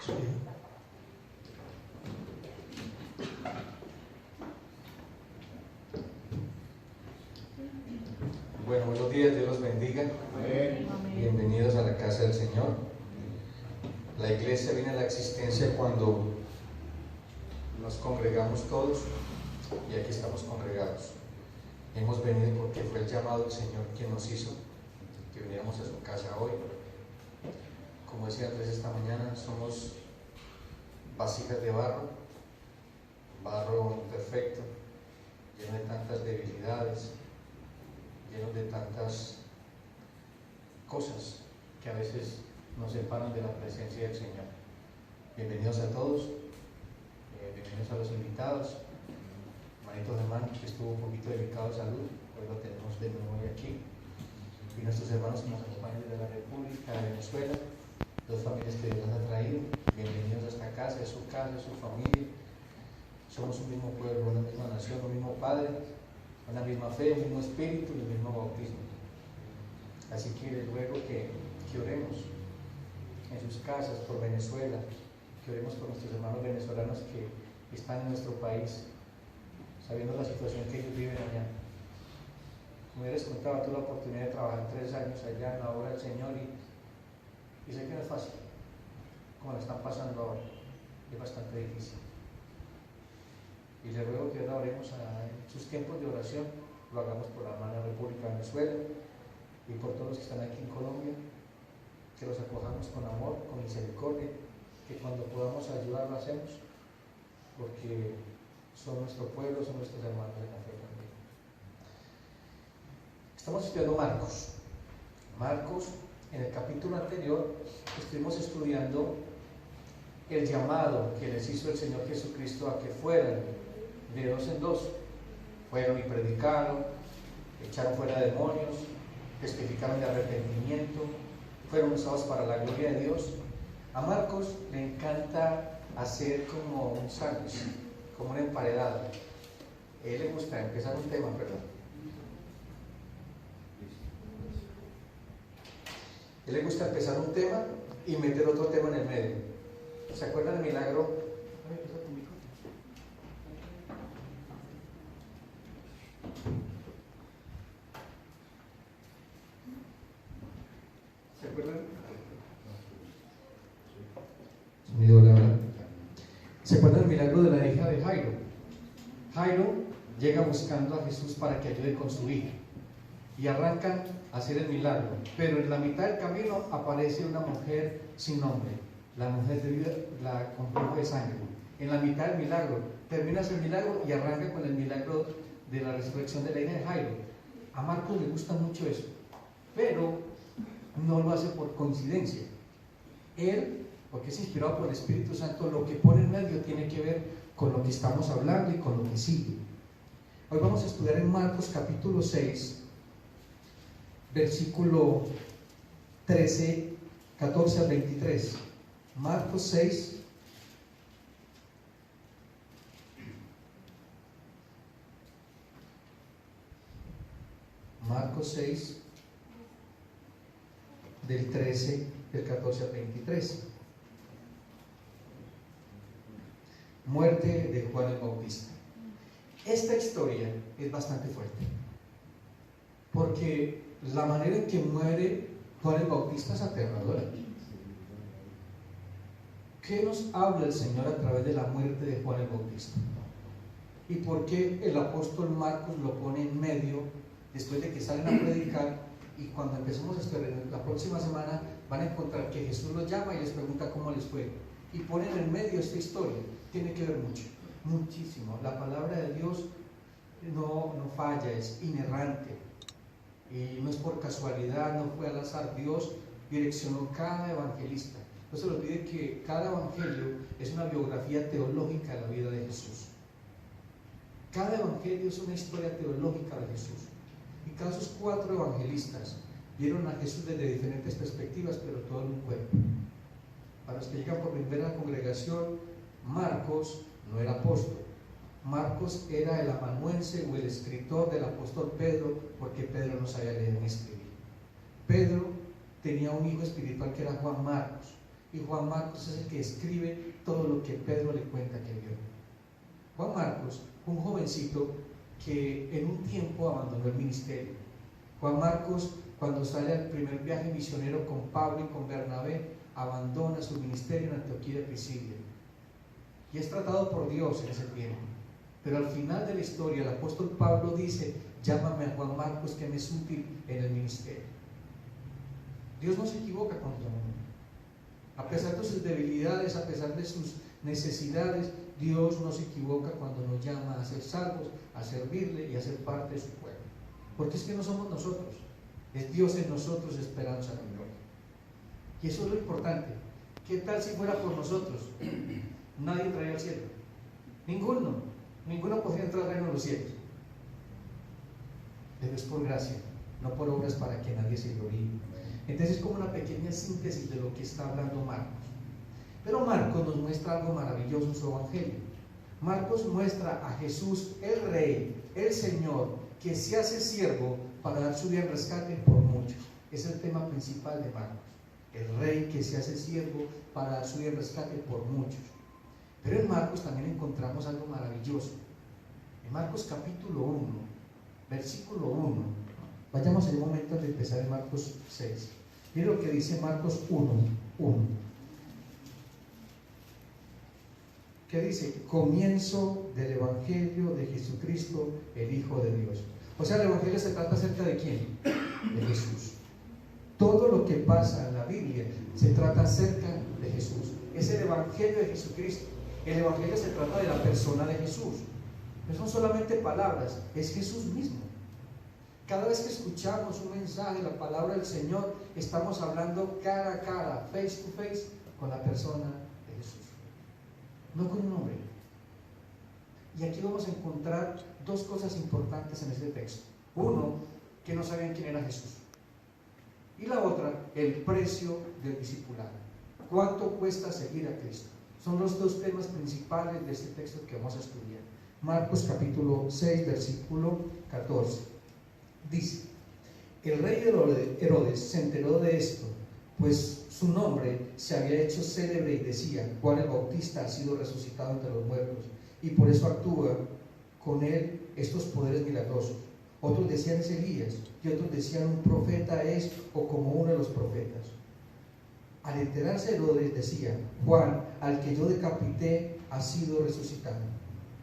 Sí. Bueno, buenos días, Dios los bendiga. Amén. Bienvenidos a la casa del Señor. La iglesia viene a la existencia cuando nos congregamos todos, y aquí estamos congregados. Hemos venido porque fue el llamado del Señor quien nos hizo que viniéramos a su casa hoy. Como decía Andrés esta mañana, somos vasijas de barro imperfecto, lleno de tantas debilidades, lleno de tantas cosas que a veces nos separan de la presencia del Señor. Bienvenidos a todos, bienvenidos a los invitados. Hermanito Germán, que estuvo un poquito delicado de salud, hoy lo tenemos de nuevo aquí. Y nuestros hermanos que nos acompañan desde la República de Venezuela, dos familias que Dios nos ha traído. Bienvenidos a esta casa, es su casa, es su familia. Somos un mismo pueblo, una misma nación, un mismo Padre, una misma fe, un mismo espíritu y el mismo bautismo. Así que les ruego que oremos en sus casas por Venezuela, que oremos por nuestros hermanos venezolanos que están en nuestro país, sabiendo la situación que ellos viven allá. Como ya les contaba, tuve la oportunidad de trabajar 3 años allá en la obra del Señor y sé que no es fácil, como lo están pasando ahora, es bastante difícil. Y les ruego que ahora oremos en sus tiempos de oración, lo hagamos por la hermana República de Venezuela y por todos los que están aquí en Colombia, que los acojamos con amor, con misericordia, que cuando podamos ayudar lo hacemos, porque son nuestro pueblo, son nuestros hermanos de la fe también. Estamos estudiando Marcos, en el capítulo anterior estuvimos estudiando el llamado que les hizo el Señor Jesucristo a que fueran de 2 en 2. Fueron y predicaron, echaron fuera demonios, testificaron de arrepentimiento, fueron usados para la gloria de Dios. A Marcos le encanta hacer como un sándwich, como un emparedado. A él le gusta empezar un tema, perdón. A él le gusta empezar un tema y meter otro tema en el medio. ¿Se acuerdan del milagro? ¿Se acuerdan? ¿Se acuerdan del milagro de la hija de Jairo? Jairo llega buscando a Jesús para que ayude con su hija y arrancan a hacer el milagro, pero en la mitad del camino aparece una mujer sin nombre, la mujer de vida, la con flujo de sangre. En la mitad del milagro terminas el milagro y arranca con el milagro de la resurrección de la hija de Jairo. A Marcos le gusta mucho eso, pero no lo hace por coincidencia. Él, porque es inspirado por el Espíritu Santo, lo que pone en medio tiene que ver con lo que estamos hablando y con lo que sigue. Hoy vamos a estudiar en Marcos capítulo 6, versículo 13, 14 al 23. Marcos 6, del 13, del 14 al 23. Muerte de Juan el Bautista. Esta historia es bastante fuerte, porque la manera en que muere Juan el Bautista es aterradora. ¿Qué nos habla el Señor a través de la muerte de Juan el Bautista? ¿Y por qué el apóstol Marcos lo pone en medio después de que salen a predicar? Y cuando empecemos a estudiar la próxima semana van a encontrar que Jesús los llama y les pregunta cómo les fue, y ponen en medio esta historia. Tiene que ver mucho, muchísimo. La palabra de Dios no falla, es inerrante y no es por casualidad, no fue al azar. Dios direccionó cada evangelista. No se les olvide que cada evangelio es una biografía teológica de la vida de Jesús. Cada evangelio es una historia teológica de Jesús. Y cada esos 4 evangelistas vieron a Jesús desde diferentes perspectivas, pero todo en un cuerpo. Para los que llegan por primera a la congregación, Marcos no era apóstol. Marcos era el amanuense o el escritor del apóstol Pedro, porque Pedro no sabía leer ni escribir. Pedro tenía un hijo espiritual que era Juan Marcos. y Juan Marcos es el que escribe todo lo que Pedro le cuenta que vio. Juan Marcos fue un jovencito que en un tiempo abandonó el ministerio. Juan Marcos, cuando sale al primer viaje misionero con Pablo y con Bernabé, abandona su ministerio en Antioquía de Pisidia y es tratado por Dios en ese tiempo. Pero al final de la historia el apóstol Pablo dice: llámame a Juan Marcos, que me es útil en el ministerio. Dios no se equivoca cuando llama a uno. A pesar de sus debilidades, a pesar de sus necesidades, Dios no se equivoca cuando nos llama a ser salvos, a servirle y a ser parte de su pueblo. Porque es que no somos nosotros, es Dios en nosotros, esperanza de gloria. Y eso es lo importante. ¿Qué tal si fuera por nosotros? Nadie entraría al cielo. Ninguno podría entrar al reino de los cielos. Pero es por gracia, no por obras, para que nadie se gloríe. Entonces es como una pequeña síntesis de lo que está hablando Marcos. Pero Marcos nos muestra algo maravilloso en su evangelio. Marcos muestra a Jesús, el Rey, el Señor, que se hace siervo para dar su vida en rescate por muchos. Es el tema principal de Marcos. El Rey que se hace siervo para dar su vida en rescate por muchos. Pero en Marcos también encontramos algo maravilloso. En Marcos capítulo 1, versículo 1, vayamos en un momento de empezar en Marcos 6. Mira lo que dice Marcos 1. ¿Qué dice? Comienzo del Evangelio de Jesucristo, el Hijo de Dios. O sea, el Evangelio se trata acerca de ¿quién? De Jesús. Todo lo que pasa en la Biblia se trata acerca de Jesús. Es el Evangelio de Jesucristo. El Evangelio se trata de la persona de Jesús. No son solamente palabras, es Jesús mismo. Cada vez que escuchamos un mensaje, la palabra del Señor, estamos hablando cara a cara, face to face, con la persona de Jesús, no con un hombre. Y aquí vamos a encontrar dos cosas importantes en este texto. Uno, que no sabían quién era Jesús. Y la otra, el precio del discipulado. ¿Cuánto cuesta seguir a Cristo? Son los dos temas principales de este texto que vamos a estudiar. Marcos capítulo 6, versículo 14. Dice: el rey Herodes se enteró de esto, pues su nombre se había hecho célebre, y decía: Juan el Bautista ha sido resucitado entre los muertos, y por eso actúa con él estos poderes milagrosos. Otros decían: es Elías, y otros decían: un profeta es, o como uno de los profetas. Al enterarse Herodes, decía: Juan, al que yo decapité, ha sido resucitado.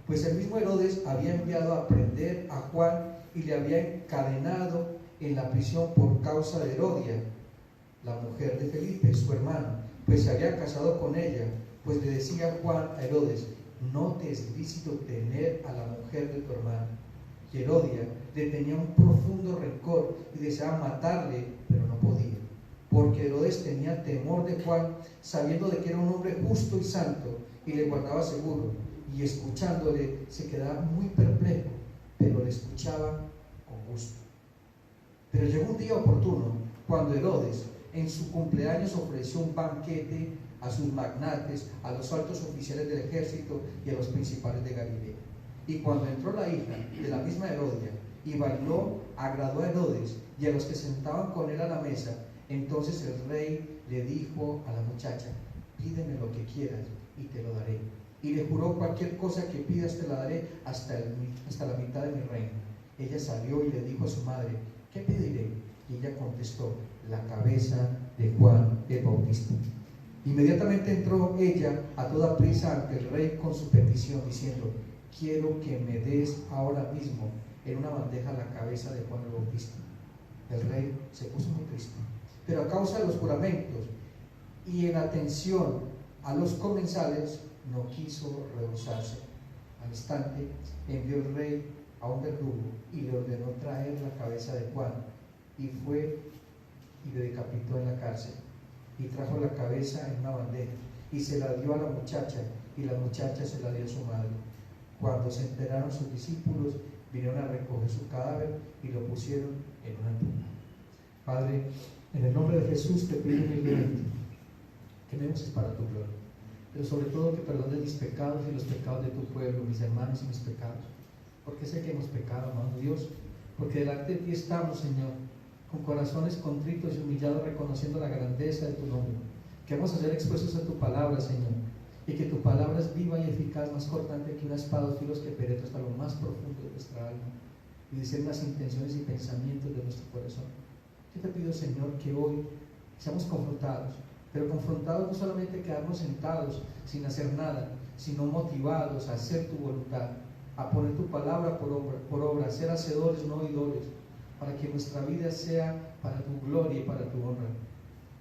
Pues el mismo Herodes había enviado a prender a Juan y le había encadenado en la prisión por causa de Herodia, la mujer de Felipe, su hermano, pues se había casado con ella. Pues le decía Juan a Herodes: no te es lícito tener a la mujer de tu hermano. Y Herodia le tenía un profundo rencor y deseaba matarle, pero no podía, porque Herodes tenía temor de Juan, sabiendo de que era un hombre justo y santo, y le guardaba seguro, y escuchándole se quedaba muy perplejo, pero le escuchaba con gusto. Pero llegó un día oportuno, cuando Herodes en su cumpleaños ofreció un banquete a sus magnates, a los altos oficiales del ejército y a los principales de Galilea. Y cuando entró la hija de la misma Herodia y bailó, agradó a Herodes y a los que sentaban con él a la mesa. Entonces el rey le dijo a la muchacha: pídeme lo que quieras y te lo daré. Y le juró: cualquier cosa que pidas te la daré, hasta la mitad de mi reino. Ella salió y le dijo a su madre: ¿qué pediré? Y ella contestó: la cabeza de Juan el Bautista. Inmediatamente entró ella a toda prisa ante el rey con su petición, diciendo: quiero que me des ahora mismo en una bandeja la cabeza de Juan el Bautista. El rey se puso muy triste, pero a causa de los juramentos y en atención a los comensales, no quiso rehusarse. Al instante envió el rey a un verdugo y le ordenó traer la cabeza de Juan, y fue y le decapitó en la cárcel, y trajo la cabeza en una bandeja y se la dio a la muchacha, y la muchacha se la dio a su madre. Cuando se enteraron sus discípulos, vinieron a recoger su cadáver y lo pusieron en una tumba. Padre, en el nombre de Jesús te pido humildemente que me uses para tu gloria, pero sobre todo que perdones mis pecados y los pecados de tu pueblo, mis hermanos y mis pecados, porque sé que hemos pecado, amado Dios, porque delante de ti estamos, Señor, con corazones contritos y humillados, reconociendo la grandeza de tu nombre, Queremos ser expuestos a tu palabra, Señor, y que tu palabra es viva y eficaz, más cortante que una espada de filos que penetra hasta lo más profundo de nuestra alma y discierne las intenciones y pensamientos de nuestro corazón. Yo te pido, Señor, que hoy seamos confrontados, pero confrontados no solamente quedarnos sentados sin hacer nada, sino motivados a hacer tu voluntad, a poner tu palabra por obra, a ser hacedores, no oidores, para que nuestra vida sea para tu gloria y para tu honra.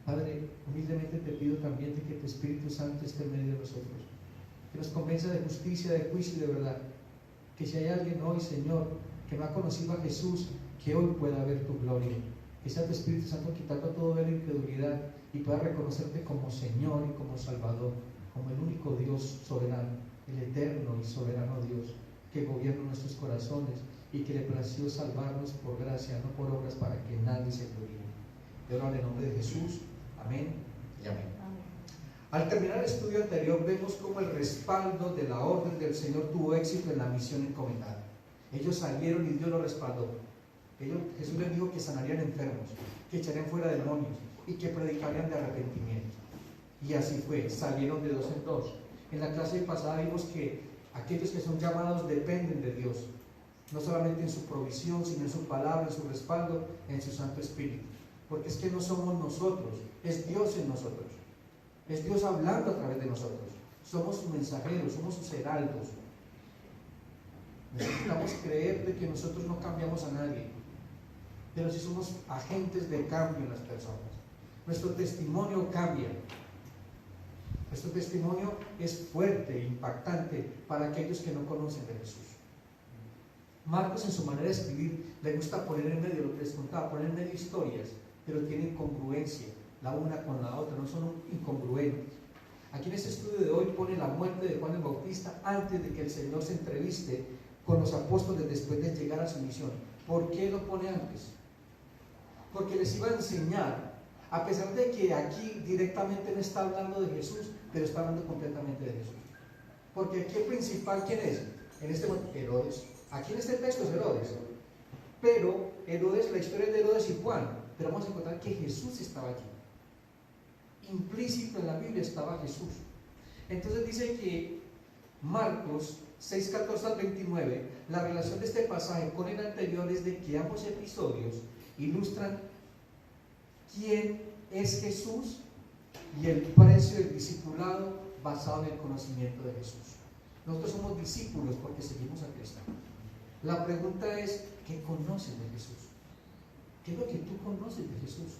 Padre, humildemente te pido también de que tu Espíritu Santo esté en medio de nosotros, que nos convenza de justicia, de juicio y de verdad. Que si hay alguien hoy, Señor, que no ha conocido a Jesús, que hoy pueda ver tu gloria. Que sea tu Espíritu Santo quitando todo velo de incredulidad y pueda reconocerte como Señor y como Salvador, como el único Dios soberano, el eterno y soberano Dios, que gobierna nuestros corazones y que le plació salvarnos por gracia, no por obras, para que nadie se gloríe. Te oro en el nombre de Jesús. Amén y amén. Al terminar el estudio anterior, vemos cómo el respaldo de la orden del Señor tuvo éxito en la misión encomendada. Ellos salieron y Dios los respaldó. Jesús les dijo que sanarían enfermos, que echarían fuera demonios y que predicarían de arrepentimiento. Y así fue, salieron de dos en dos. En la clase pasada vimos que aquellos que son llamados dependen de Dios, no solamente en su provisión, sino en su palabra, en su respaldo, en su Santo Espíritu. Porque es que no somos nosotros, es Dios en nosotros. Es Dios hablando a través de nosotros. Somos sus mensajeros, somos sus heraldos. Necesitamos creer de que nosotros no cambiamos a nadie, pero sí somos agentes de cambio en las personas. Nuestro testimonio cambia. Nuestro testimonio es fuerte, impactante para aquellos que no conocen de Jesús. Marcos, en su manera de escribir, le gusta poner en medio, lo que les contaba, poner en medio historias, pero tienen congruencia la una con la otra, no son incongruentes. Aquí en este estudio de hoy pone la muerte de Juan el Bautista antes de que el Señor se entreviste con los apóstoles después de llegar a su misión. ¿Por qué lo pone antes? Porque les iba a enseñar, a pesar de que aquí directamente no está hablando de Jesús, pero está hablando completamente de Jesús. Porque aquí el principal, ¿quién es? En este momento, Herodes. Aquí en este texto es Herodes. Pero Herodes, la historia es de Herodes y Juan. Pero vamos a encontrar que Jesús estaba allí. Implícito en la Biblia estaba Jesús. Entonces dice que Marcos 6:14 al 29, la relación de este pasaje con el anterior es de que ambos episodios ilustran quién es Jesús y el precio del discipulado basado en el conocimiento de Jesús. Nosotros somos discípulos porque seguimos a Cristo. La pregunta es, ¿qué conoces de Jesús? ¿Qué es lo que tú conoces de Jesús?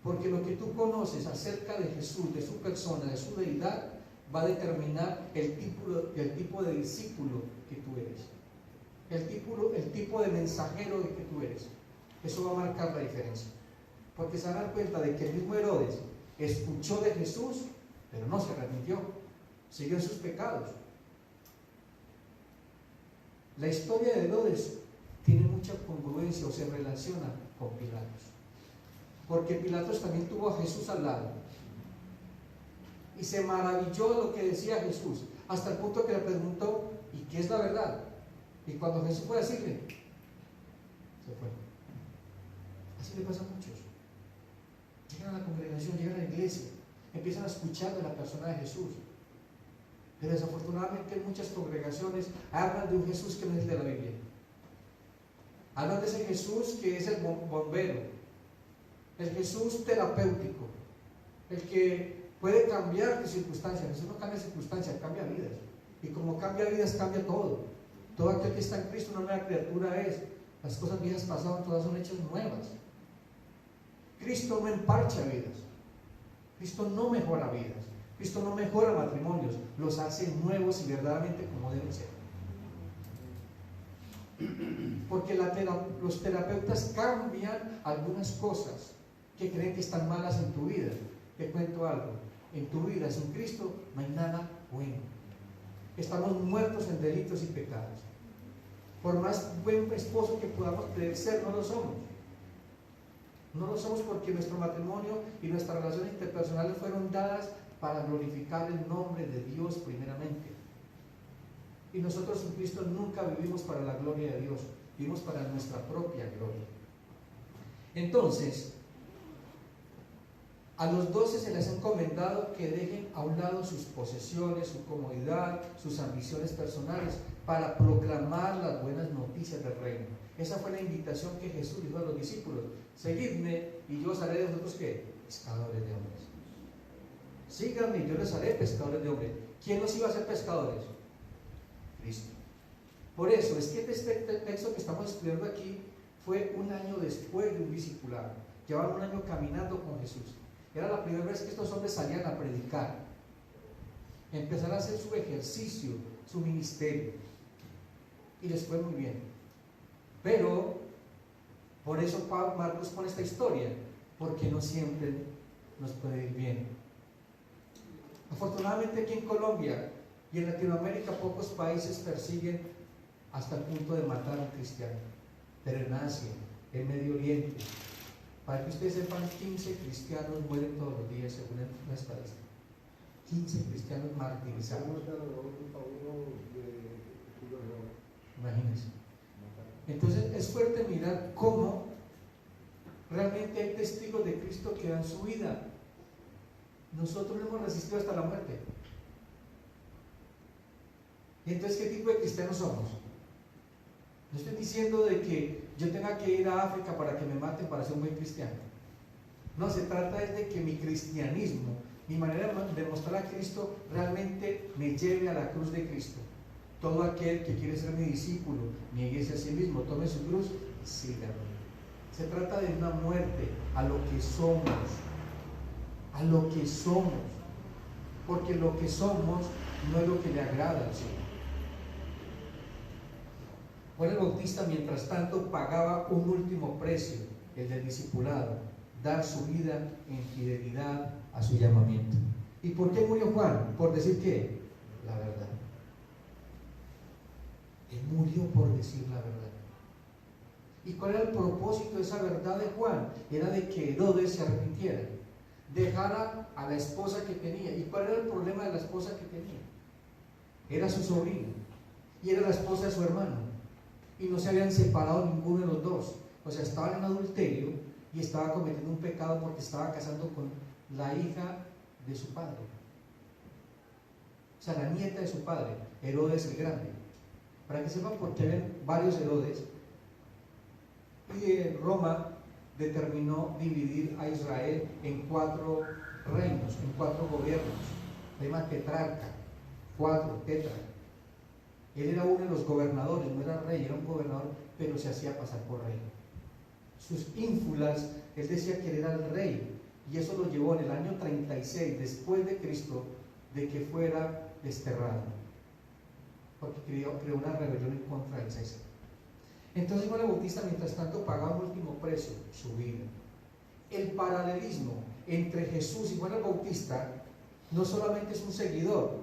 Porque lo que tú conoces acerca de Jesús, de su persona, de su deidad, va a determinar el tipo de discípulo que tú eres, el tipo de mensajero que tú eres. Eso va a marcar la diferencia, porque se van a dar cuenta de que el mismo Herodes escuchó de Jesús, pero no se arrepintió, siguió en sus pecados. La historia de Herodes tiene mucha congruencia o se relaciona con Pilatos, porque Pilatos también tuvo a Jesús al lado y se maravilló de lo que decía Jesús, hasta el punto que le preguntó, ¿y qué es la verdad? Y cuando Jesús fue a decirle, se fue. Así le pasa a muchos. Llegan a la congregación, llegan a la iglesia, empiezan a escuchar de la persona de Jesús, pero desafortunadamente en muchas congregaciones hablan de un Jesús que no es de la Biblia. Hablan de ese Jesús que es el bombero, el Jesús terapéutico, el que puede cambiar de circunstancias. Jesús no cambia circunstancias, cambia vidas. Y como cambia vidas, cambia todo. Todo aquel que está en Cristo, una nueva criatura es. Las cosas viejas pasaron, todas son hechas nuevas. Cristo no emparcha vidas. Cristo no mejora vidas. Cristo no mejora matrimonios. Los hace nuevos y verdaderamente como deben ser. Porque los terapeutas cambian algunas cosas que creen que están malas en tu vida. Te cuento algo. En tu vida sin Cristo no hay nada bueno. Estamos muertos en delitos y pecados. Por más buen esposo que podamos creer ser, no lo somos. No lo somos porque nuestro matrimonio y nuestras relaciones interpersonales fueron dadas para glorificar el nombre de Dios primeramente. Y nosotros en Cristo nunca vivimos para la gloria de Dios, vivimos para nuestra propia gloria. Entonces, A los 12 se les ha encomendado que dejen a un lado sus posesiones, su comodidad, sus ambiciones personales, para proclamar las buenas noticias del reino. Esa fue la invitación que Jesús dijo a los discípulos: seguidme y yo os haré de vosotros, ¿qué? Pescadores de hombres. Síganme y yo les haré pescadores de hombres. ¿Quién los iba a hacer pescadores? Cristo. Por eso es que este texto que estamos estudiando aquí fue un año después de un discipulado. Llevaban un año caminando con Jesús. Era la primera vez que estos hombres salían a predicar, empezar a hacer su ejercicio, su ministerio, y les fue muy bien. Pero por eso Marcos pone esta historia, porque no siempre nos puede ir bien. Afortunadamente aquí en Colombia y en Latinoamérica pocos países persiguen hasta el punto de matar a un cristiano, pero en Asia, en Medio Oriente, para que ustedes sepan, 15 cristianos mueren todos los días según la estadística. 15 cristianos martirizados. Imagínense. Entonces es fuerte mirar cómo realmente hay testigos de Cristo que dan su vida. Nosotros lo hemos resistido hasta la muerte. ¿Y entonces qué tipo de cristianos somos? No estoy diciendo de que yo tenga que ir a África para que me maten para ser un buen cristiano. No, se trata de que mi cristianismo, mi manera de mostrar a Cristo, realmente me lleve a la cruz de Cristo. Todo aquel que quiere ser mi discípulo, nieguese a sí mismo, tome su cruz y sígame. Se trata de una muerte a lo que somos, a lo que somos, porque lo que somos no es lo que le agrada al Señor. Juan el Bautista, mientras tanto, pagaba un último precio, el del discipulado, dar su vida en fidelidad a su llamamiento. ¿Y por qué murió Juan? Por decir ¿qué? La verdad. Él murió por decir la verdad. ¿Y cuál era el propósito de esa verdad de Juan? Era de que Herodes se arrepintiera, dejara a la esposa que tenía. ¿Y cuál era el problema de la esposa que tenía? Era su sobrino y era la esposa de su hermano, y no se habían separado ninguno de los dos. O sea, estaban en adulterio y estaba cometiendo un pecado porque estaba casando con la hija de su padre, o sea, la nieta de su padre, Herodes el Grande. Para que sepan por qué ven varios Herodes. Y Roma determinó dividir a Israel en 4 reinos, en 4 gobiernos. Se llama tetrarca, 4, tetra. Él era uno de los gobernadores, no era rey, era un gobernador, pero se hacía pasar por rey. Sus ínfulas, él decía que él era el rey, y eso lo llevó en el año 36 después de Cristo, de que fuera desterrado, porque creó una rebelión en contra del César. Entonces Juan el Bautista, mientras tanto, pagaba un último precio, su vida. El paralelismo entre Jesús y Juan el Bautista no solamente es un seguidor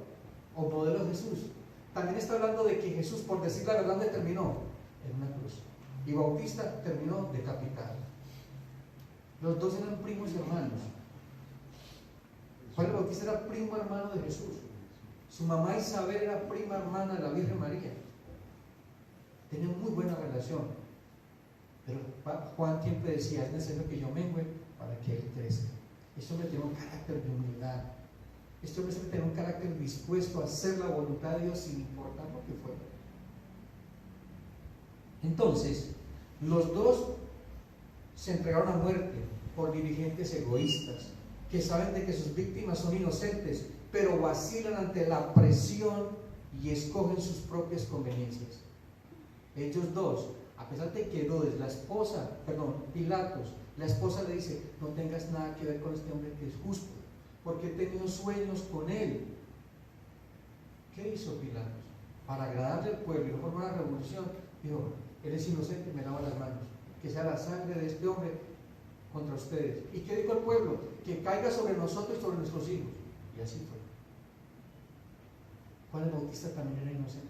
o modelo de Jesús, también está hablando de que Jesús, por decir la verdad, terminó en una cruz, y Bautista terminó decapitado. Los dos eran primos y hermanos. Juan el Bautista era primo hermano de Jesús. Su mamá Isabel era prima hermana de la Virgen María. Tenían muy buena relación. Pero Juan siempre decía: es necesario que yo mengüe para que él crezca. Este hombre tiene un carácter de humildad. Este hombre tiene un carácter dispuesto a hacer la voluntad de Dios sin importar lo que fuera. Entonces, los dos se entregaron a muerte por dirigentes egoístas que saben de que sus víctimas son inocentes, pero vacilan ante la presión y escogen sus propias conveniencias. Ellos dos, a pesar de que Herodes, Pilatos, la esposa le dice: no tengas nada que ver con este hombre que es justo, porque he tenido sueños con él. ¿Qué hizo Pilatos? Para agradarle al pueblo y no formar una revolución, dijo: él es inocente, me lavo las manos, que sea la sangre de este hombre contra ustedes. ¿Y qué dijo el pueblo? Que caiga sobre nosotros y sobre nuestros hijos. Y así fue. Juan el Bautista también era inocente,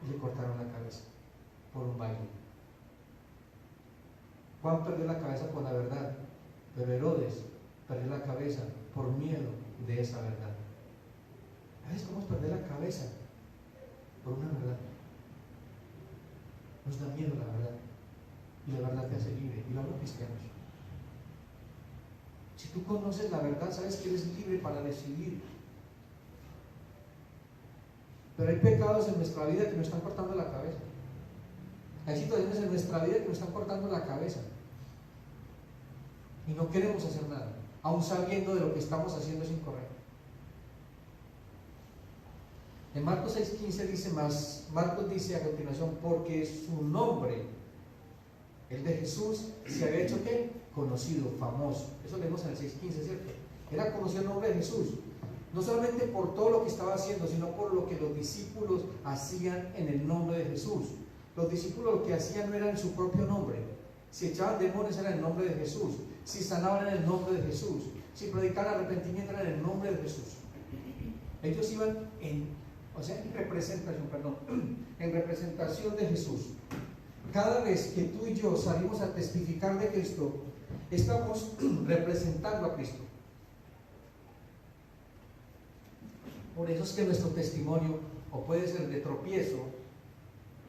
y le cortaron la cabeza por un baile. Juan perdió la cabeza por la verdad, pero Herodes perdió la cabeza por miedo de esa verdad. ¿Sabes cómo es perder la cabeza? Por una verdad. Nos da miedo la verdad, y la verdad te hace libre, y lo hablo cristianos. Si tú conoces la verdad, sabes que eres libre para decidir. Pero hay pecados en nuestra vida que nos están cortando la cabeza. Hay situaciones en nuestra vida que nos están cortando la cabeza. Y no queremos hacer nada, aún sabiendo de lo que estamos haciendo es incorrecto. En Marcos 6:15 dice más, Marcos dice a continuación, porque su nombre, el de Jesús, se había hecho ¿qué? Conocido, famoso. Eso leemos en el 6:15, ¿cierto? Era conocido el nombre de Jesús, no solamente por todo lo que estaba haciendo, sino por lo que los discípulos hacían en el nombre de Jesús. Los discípulos lo que hacían no era en su propio nombre. Si echaban demonios era en el nombre de Jesús, si sanaban en el nombre de Jesús, si predicaban arrepentimiento era en el nombre de Jesús. Ellos iban en representación de Jesús. Cada vez que tú y yo salimos a testificar de Cristo, estamos representando a Cristo. Por eso es que nuestro testimonio o puede ser de tropiezo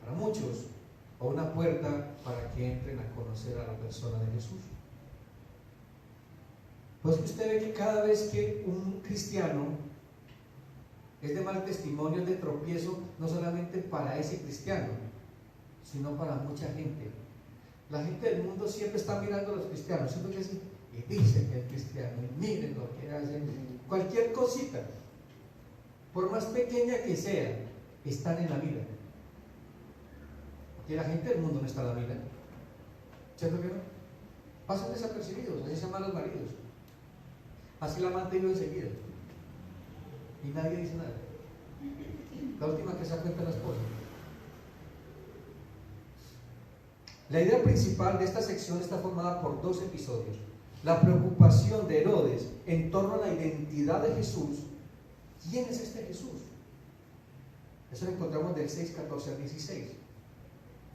para muchos o una puerta para que entren a conocer a la persona de Jesús. Pues que usted ve que cada vez que un cristiano es de mal testimonio, es de tropiezo, no solamente para ese cristiano, sino para mucha gente. La gente del mundo siempre está mirando a los cristianos, siempre que y dicen que es cristiano, y miren lo que hacen, cualquier cosita, por más pequeña que sea, están en la mira. Porque la gente del mundo no está en la mira, ¿cierto que no? Pasan desapercibidos, así se llaman los maridos, así la amante vive enseguida y nadie dice nada. La última que se da cuenta es la esposa. La idea principal de esta sección está formada por dos episodios: la preocupación de Herodes en torno a la identidad de Jesús. ¿Quién es este Jesús? Eso lo encontramos del 6:14 al 16.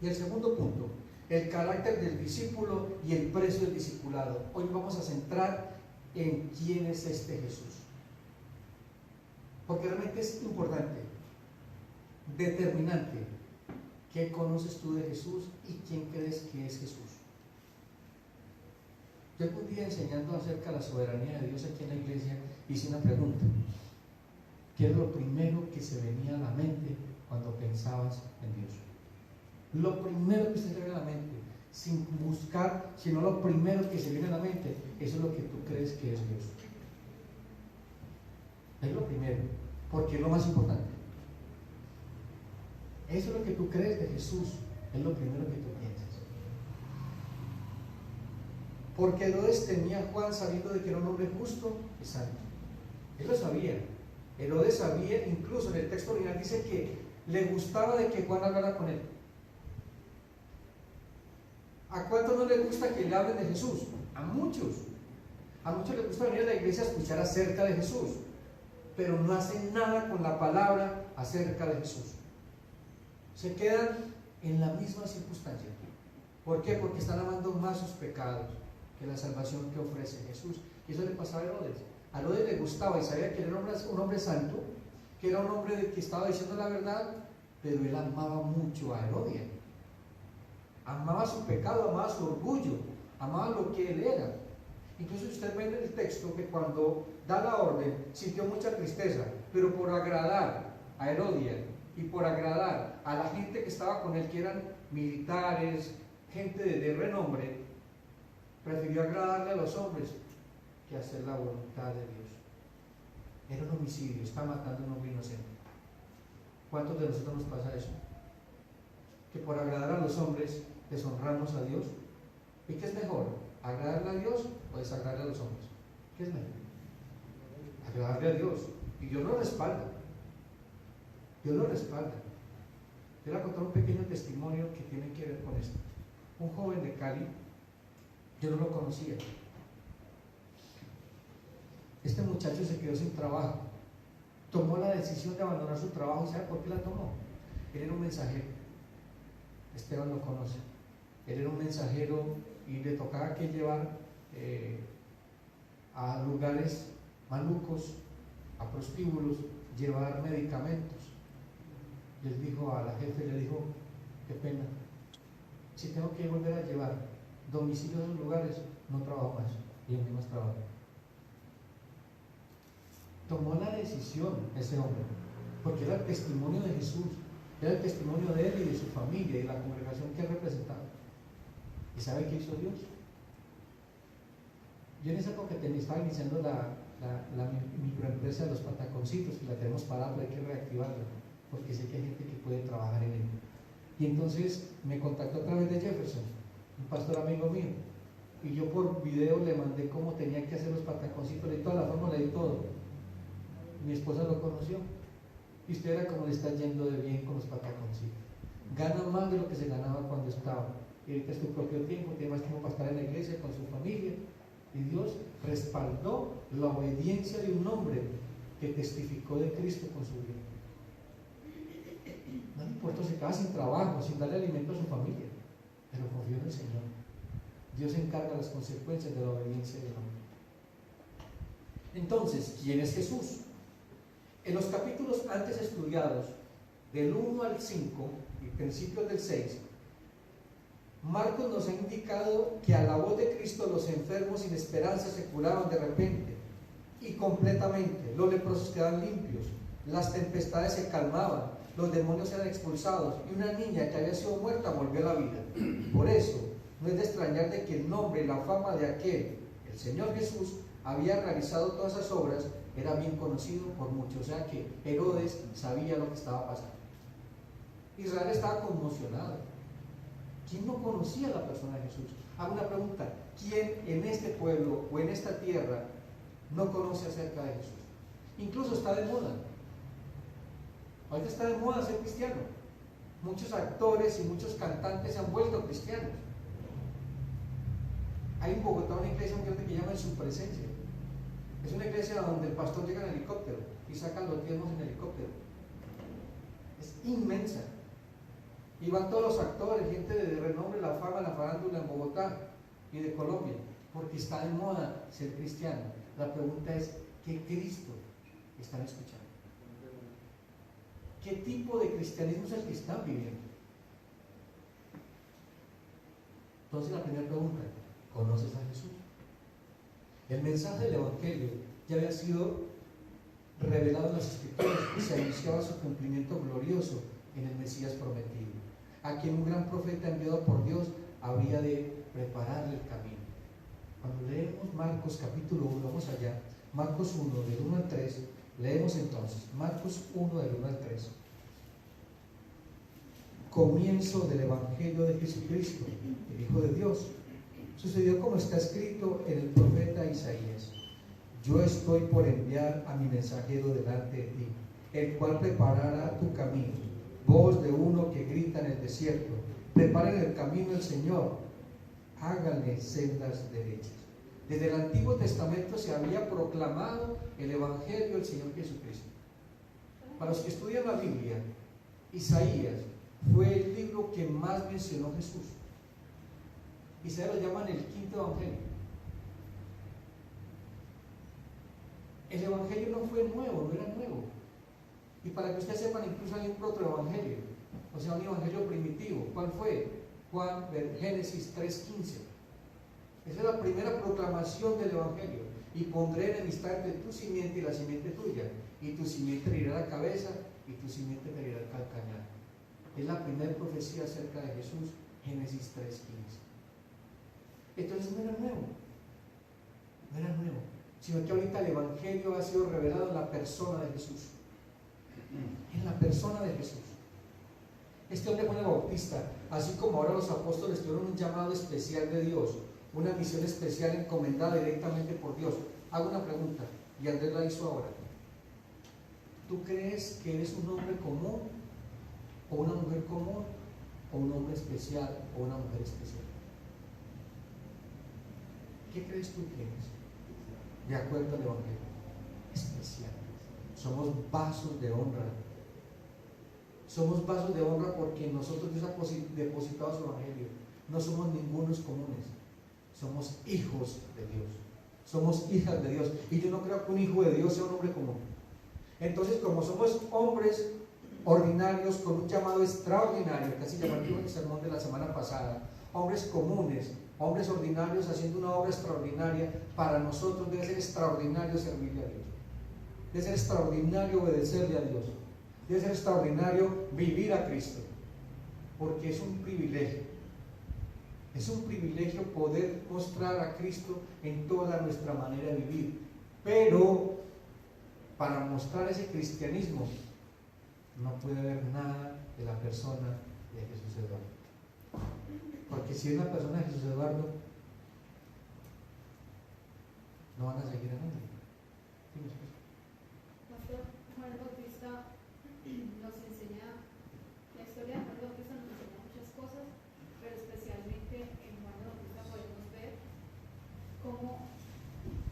Y el segundo punto, el carácter del discípulo y el precio del discipulado. Hoy vamos a centrar en quién es este Jesús, porque realmente es importante, determinante, qué conoces tú de Jesús y quién crees que es Jesús. Yo un día enseñando acerca de la soberanía de Dios aquí en la iglesia hice una pregunta: ¿qué es lo primero que se venía a la mente cuando pensabas en Dios? Lo primero que se te viene a la mente, sin buscar, sino lo primero que se viene a la mente, eso es lo que tú crees que es Dios. Es lo primero, porque es lo más importante. Eso es lo que tú crees de Jesús, es lo primero que tú piensas. Porque Herodes tenía a Juan sabiendo de que era un hombre justo y santo. Él lo sabía. Herodes sabía, incluso en el texto original dice que le gustaba de que Juan hablara con él. ¿A cuántos no les gusta que le hablen de Jesús? A muchos. A muchos les gusta venir a la iglesia a escuchar acerca de Jesús, pero no hacen nada con la palabra acerca de Jesús. Se quedan en la misma circunstancia. ¿Por qué? Porque están amando más sus pecados que la salvación que ofrece Jesús. Y eso le pasaba a Herodes. A Herodes le gustaba y sabía que era un hombre santo, que era un hombre que estaba diciendo la verdad, pero él amaba mucho a Herodia. Amaba su pecado, amaba su orgullo, amaba lo que él era. Incluso usted ve en el texto que cuando da la orden sintió mucha tristeza, pero por agradar a Herodia y por agradar a la gente que estaba con él, que eran militares, gente de renombre, prefirió agradarle a los hombres que hacer la voluntad de Dios. Era un homicidio, está matando a un hombre inocente. ¿Cuántos de nosotros nos pasa eso? Que por agradar a los hombres deshonramos a Dios. ¿Y qué es mejor? ¿Agradarle a Dios o desagradarle a los hombres? ¿Qué es mejor? Agradarle a Dios. Y Dios lo respalda. Dios lo respalda. Yo le voy a contar un pequeño testimonio que tiene que ver con esto. Un joven de Cali, yo no lo conocía. Este muchacho se quedó sin trabajo. Tomó la decisión de abandonar su trabajo. ¿Y sabe por qué la tomó? Él era un mensajero. Esteban lo conoce. Él era un mensajero y le tocaba que llevar a lugares malucos, a prostíbulos, llevar medicamentos. Y él dijo a la jefe, le dijo: qué pena, si tengo que volver a llevar domicilios a esos lugares, no trabajo más. Y él mismo trabajo. tomó la decisión ese hombre, porque era el testimonio de Jesús, era el testimonio de él y de su familia y de la congregación que él representaba. ¿Y sabe qué hizo Dios? Yo en esa época estaba iniciando la microempresa de los pataconcitos, y la tenemos parada, pero hay que reactivarla, porque sé que hay gente que puede trabajar en ella. Y entonces me contactó a través de Jefferson, un pastor amigo mío, y yo por video le mandé cómo tenía que hacer los pataconcitos, le di toda la fórmula, le di todo. Mi esposa lo conoció, y usted era como le está yendo de bien con los pataconcitos. Gana más de lo que se ganaba cuando estaba, y ahorita es tu propio tiempo, tiene más tiempo para estar en la iglesia con su familia. Y Dios respaldó la obediencia de un hombre que testificó de Cristo con su vida. No le importó, se quedaba sin trabajo, sin darle alimento a su familia, pero confió en el Señor. Dios se encarga de las consecuencias de la obediencia del hombre. Entonces, ¿quién es Jesús? En los capítulos antes estudiados, del 1 al 5 y principios del 6, Marcos nos ha indicado que a la voz de Cristo los enfermos sin esperanza se curaban de repente y completamente, los leprosos quedaban limpios, las tempestades se calmaban, los demonios eran expulsados y una niña que había sido muerta volvió a la vida. Por eso, no es de extrañar de que el nombre y la fama de aquel, el Señor Jesús, había realizado todas esas obras, era bien conocido por muchos. O sea que Herodes sabía lo que estaba pasando. Israel estaba conmocionado. ¿Quién no conocía a la persona de Jesús? Hago una pregunta: ¿quién en este pueblo o en esta tierra no conoce acerca de Jesús? Incluso está de moda. Ahorita está de moda ser cristiano. Muchos actores y muchos cantantes se han vuelto cristianos. Hay en Bogotá una iglesia muy grande que llama En Su Presencia. Es una iglesia donde el pastor llega en helicóptero y saca los diezmos en helicóptero. Es inmensa. Y van todos los actores, gente de renombre, la fama, la farándula en Bogotá y de Colombia, porque está de moda ser cristiano. La pregunta es: ¿qué Cristo están escuchando? ¿Qué tipo de cristianismo es el que están viviendo? Entonces la primera pregunta: ¿conoces a Jesús? El mensaje del Evangelio ya había sido revelado en las Escrituras y se anunciaba su cumplimiento glorioso en el Mesías prometido, a quien un gran profeta enviado por Dios habría de prepararle el camino. Cuando leemos Marcos capítulo 1, vamos allá, Marcos 1 del 1 al 3, leemos entonces Marcos 1 del 1 al 3. Comienzo del Evangelio de Jesucristo, el Hijo de Dios. Sucedió como está escrito en el profeta Isaías: yo estoy por enviar a mi mensajero delante de ti, el cual preparará tu camino. Voz de uno que grita en el desierto: preparen el camino del Señor, háganle sendas derechas. Desde el Antiguo Testamento se había proclamado el Evangelio del Señor Jesucristo. Para los que estudian la Biblia, Isaías fue el libro que más mencionó Jesús. Isaías lo llaman el quinto Evangelio. El Evangelio no fue nuevo, no era nuevo. Y para que ustedes sepan, incluso hay un protoevangelio, o sea, un evangelio primitivo. ¿Cuál fue? Génesis 3:15. Esa es la primera proclamación del evangelio. Y pondré enemistad entre tu simiente y la simiente tuya, y tu simiente le herirá la cabeza, y tu simiente le herirá el calcañar. Es la primera profecía acerca de Jesús, Génesis 3:15. Entonces no era nuevo, no era nuevo, sino que ahorita el evangelio ha sido revelado en la persona de Jesús. En la persona de Jesús. Este hombre Juan el Bautista, así como ahora los apóstoles tuvieron un llamado especial de Dios, una misión especial encomendada directamente por Dios. Hago una pregunta, y Andrés la hizo ahora. ¿Tú crees que eres un hombre común, o una mujer común, o un hombre especial, o una mujer especial? ¿Qué crees tú que eres? De acuerdo al Evangelio. Especial. Somos vasos de honra. Somos vasos de honra porque en nosotros Dios ha depositado su Evangelio. No somos ningunos comunes. Somos hijos de Dios. Somos hijas de Dios. Y yo no creo que un hijo de Dios sea un hombre común. Entonces, como somos hombres ordinarios con un llamado extraordinario, casi llamativo en el sermón de la semana pasada, hombres comunes, hombres ordinarios haciendo una obra extraordinaria, para nosotros debe ser extraordinario servirle a Dios. Debe ser extraordinario obedecerle a Dios. Debe ser extraordinario vivir a Cristo. Porque es un privilegio. Es un privilegio poder mostrar a Cristo en toda nuestra manera de vivir. Pero para mostrar ese cristianismo no puede haber nada de la persona de Jesús Eduardo. Porque si es una persona de Jesús Eduardo, no van a seguir a nadie. Pastor, Juan el Bautista nos enseña, la historia de Juan el Bautista nos enseña muchas cosas, pero especialmente en Juan el Bautista podemos ver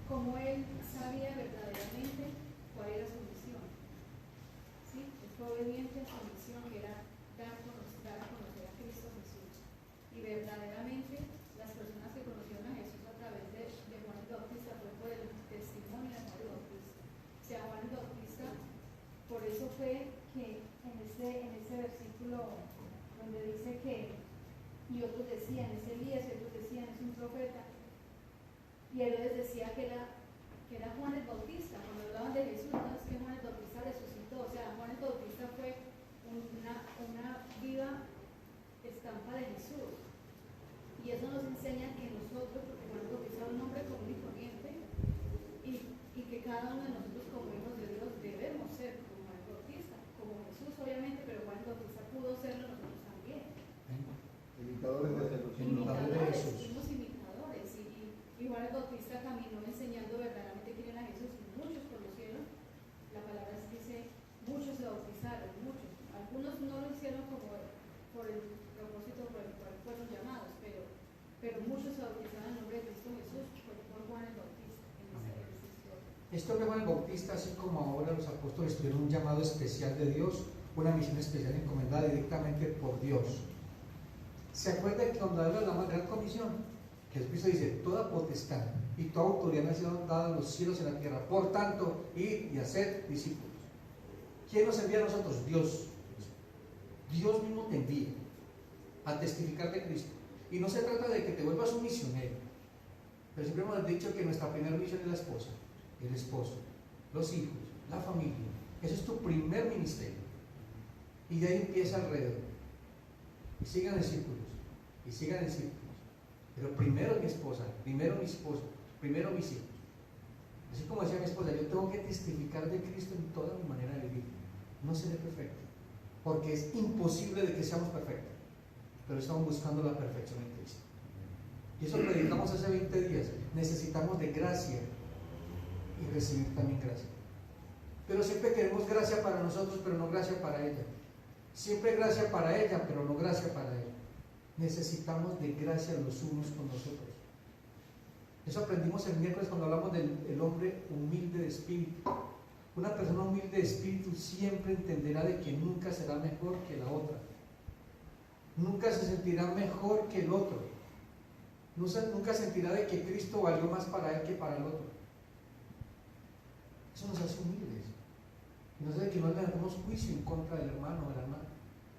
cómo él sabía verdaderamente cuál era su misión. ¿Sí? Él fue obediente a su misión, que era dar a conocer a Cristo Jesús. Y verdaderamente las personas que conocieron a Jesús a través de Juan el Bautista fue por el testimonio de Juan el Bautista. O sea, Juan el Bautista, por eso fue que en ese versículo donde dice que, y otros decían, es Elías, y otros decían, es un profeta, y él les decía que era Juan el Bautista. Cuando hablaban de Jesús, no es que Juan el Bautista resucitó, o sea, Juan el Bautista fue una viva estampa de Jesús. Y eso nos enseña que nosotros, porque Juan el Bautista es un hombre común y corriente, y que cada uno de nosotros como hijos de Dios debemos ser como Juan el Bautista, como Jesús obviamente, pero Juan el Bautista pudo serlo nosotros también. Imitadores de Jesús. Imitadores, fuimos imitadores, y Juan el Bautista caminó enseñando verdaderamente quién era Jesús, y muchos conocieron. La palabra dice, muchos se bautizaron, muchos. Algunos no lo hicieron como por el propósito por el cual fueron llamados, pero muchos se bautizaron en nombre de Cristo Jesús por Juan el Bautista en esa historia. Esto de Juan el Bautista, así como ahora los apóstoles tuvieron un llamado especial de Dios, una misión especial encomendada directamente por Dios. ¿Se acuerdan que cuando habla de la gran comisión? Jesucristo dice, toda potestad y toda autoridad me ha sido dada en los cielos y en la tierra. Por tanto, id y haced discípulos. ¿Quién nos envía a nosotros? Dios. Dios mismo te envía a testificar de Cristo. Y no se trata de que te vuelvas un misionero. Pero siempre hemos dicho que nuestra primera misión es la esposa, el esposo, los hijos, la familia. Ese es tu primer ministerio. Y de ahí empieza alrededor. Y sigan discípulos, y sigan discípulos. Pero primero mi esposa, primero mi esposo, primero mis hijos. Así como decía mi esposa, yo tengo que testificar de Cristo en toda mi manera de vivir. No seré perfecto, porque es imposible de que seamos perfectos, pero estamos buscando la perfección en Cristo. Y eso lo predicamos hace 20 días. Necesitamos de gracia y recibir también gracia. Pero siempre queremos gracia para nosotros, pero no gracia para ella. Siempre gracia para ella, pero no gracia para él. Necesitamos de gracia los unos con los otros. Eso aprendimos el miércoles cuando hablamos del hombre humilde de espíritu. Una persona humilde de espíritu siempre entenderá de que nunca será mejor que la otra. Nunca se sentirá mejor que el otro. Nunca sentirá de que Cristo valió más para él que para el otro. Eso nos hace humildes. Y no es de que no le hagamos juicio en contra del hermano o de la hermana,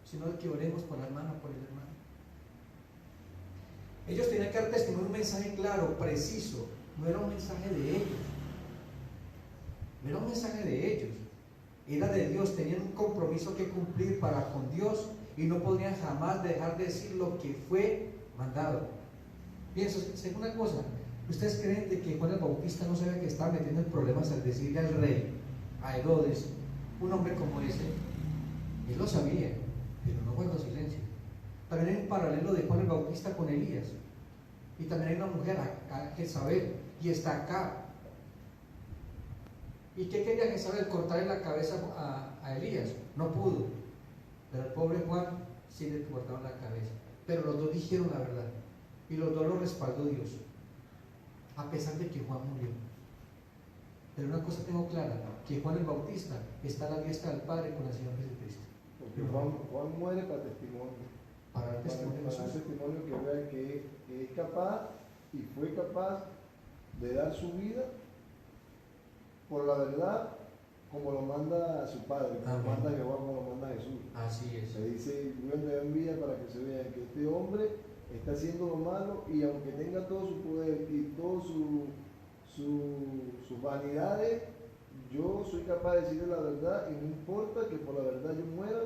sino de que oremos por la hermana o por el hermano. Ellos tenían que dar testimonio de un mensaje claro, preciso. No era un mensaje de ellos. No era un mensaje de ellos. Era de Dios. Tenían un compromiso que cumplir para con Dios y no podrían jamás dejar de decir lo que fue mandado. Pienso, segunda cosa, ¿ustedes creen de que Juan el Bautista no sabía que estaba metiendo en problemas al decirle al rey, a Herodes, un hombre como ese? Él lo sabía, pero no guardó silencio. También hay un paralelo de Juan el Bautista con Elías. Y también hay una mujer, Jezabel, y está acá. ¿Y qué quería Jezabel? Cortarle la cabeza a Elías. No pudo. Pero al pobre Juan sí le cortaron la cabeza. Pero los dos dijeron la verdad. Y los dos lo respaldó Dios. A pesar de que Juan murió. Pero una cosa tengo clara, que Juan el Bautista está a la diestra del Padre con el Señor Jesucristo. Porque Juan muere para testimonio. Para el testimonio de Para el Jesús. testimonio que vea que es capaz y fue capaz de dar su vida por la verdad, como lo manda su Padre, como lo manda Jehová, como lo manda Jesús. Así es. Se dice, Dios me envía para que se vea que este hombre está haciendo lo malo y aunque tenga todo su poder y todas sus vanidades, yo soy capaz de decirle la verdad y no importa que por la verdad yo muera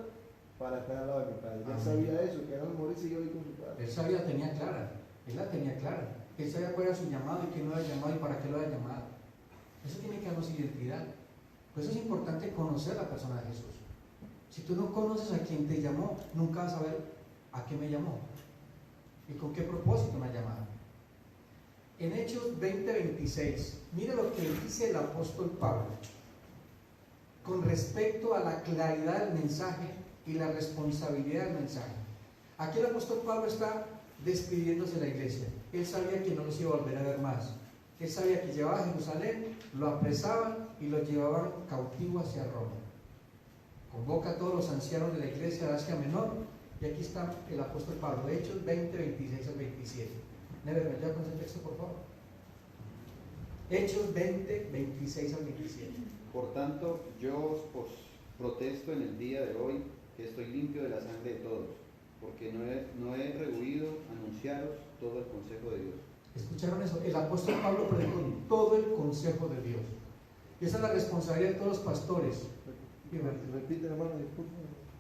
para estar al lado de mi padre. Él Amén. sabía eso, que al morir siguió ahí con su padre. Él sabía, tenía clara, él la tenía clara. Él sabía cuál era su llamado y quién lo había llamado y para qué lo había llamado. Eso tiene que darnos identidad. Por eso es importante conocer la persona de Jesús. Si tú no conoces a quien te llamó, nunca vas a saber a qué me llamó y con qué propósito me ha llamado. En Hechos 20:26, mire lo que dice el apóstol Pablo con respecto a la claridad del mensaje y la responsabilidad del mensaje. Aquí el apóstol Pablo está despidiéndose de la iglesia. Él sabía que no los iba a volver a ver más. Él sabía que llevaba a Jerusalén, lo apresaban y lo llevaban cautivo hacia Roma. Convoca a todos los ancianos de la iglesia de Asia Menor, y aquí está el apóstol Pablo, Hechos 20:26 al 27. Never, ¿me ayuda con ese texto, por favor? Hechos 20:26 al 27. Por tanto, yo os protesto en el día de hoy que estoy limpio de la sangre de todos, porque no he rehuido anunciaros todo el consejo de Dios. ¿Escucharon eso? El apóstol Pablo predicó todo el consejo de Dios. Y esa es la responsabilidad de todos los pastores. Repite, hermano, disculpa.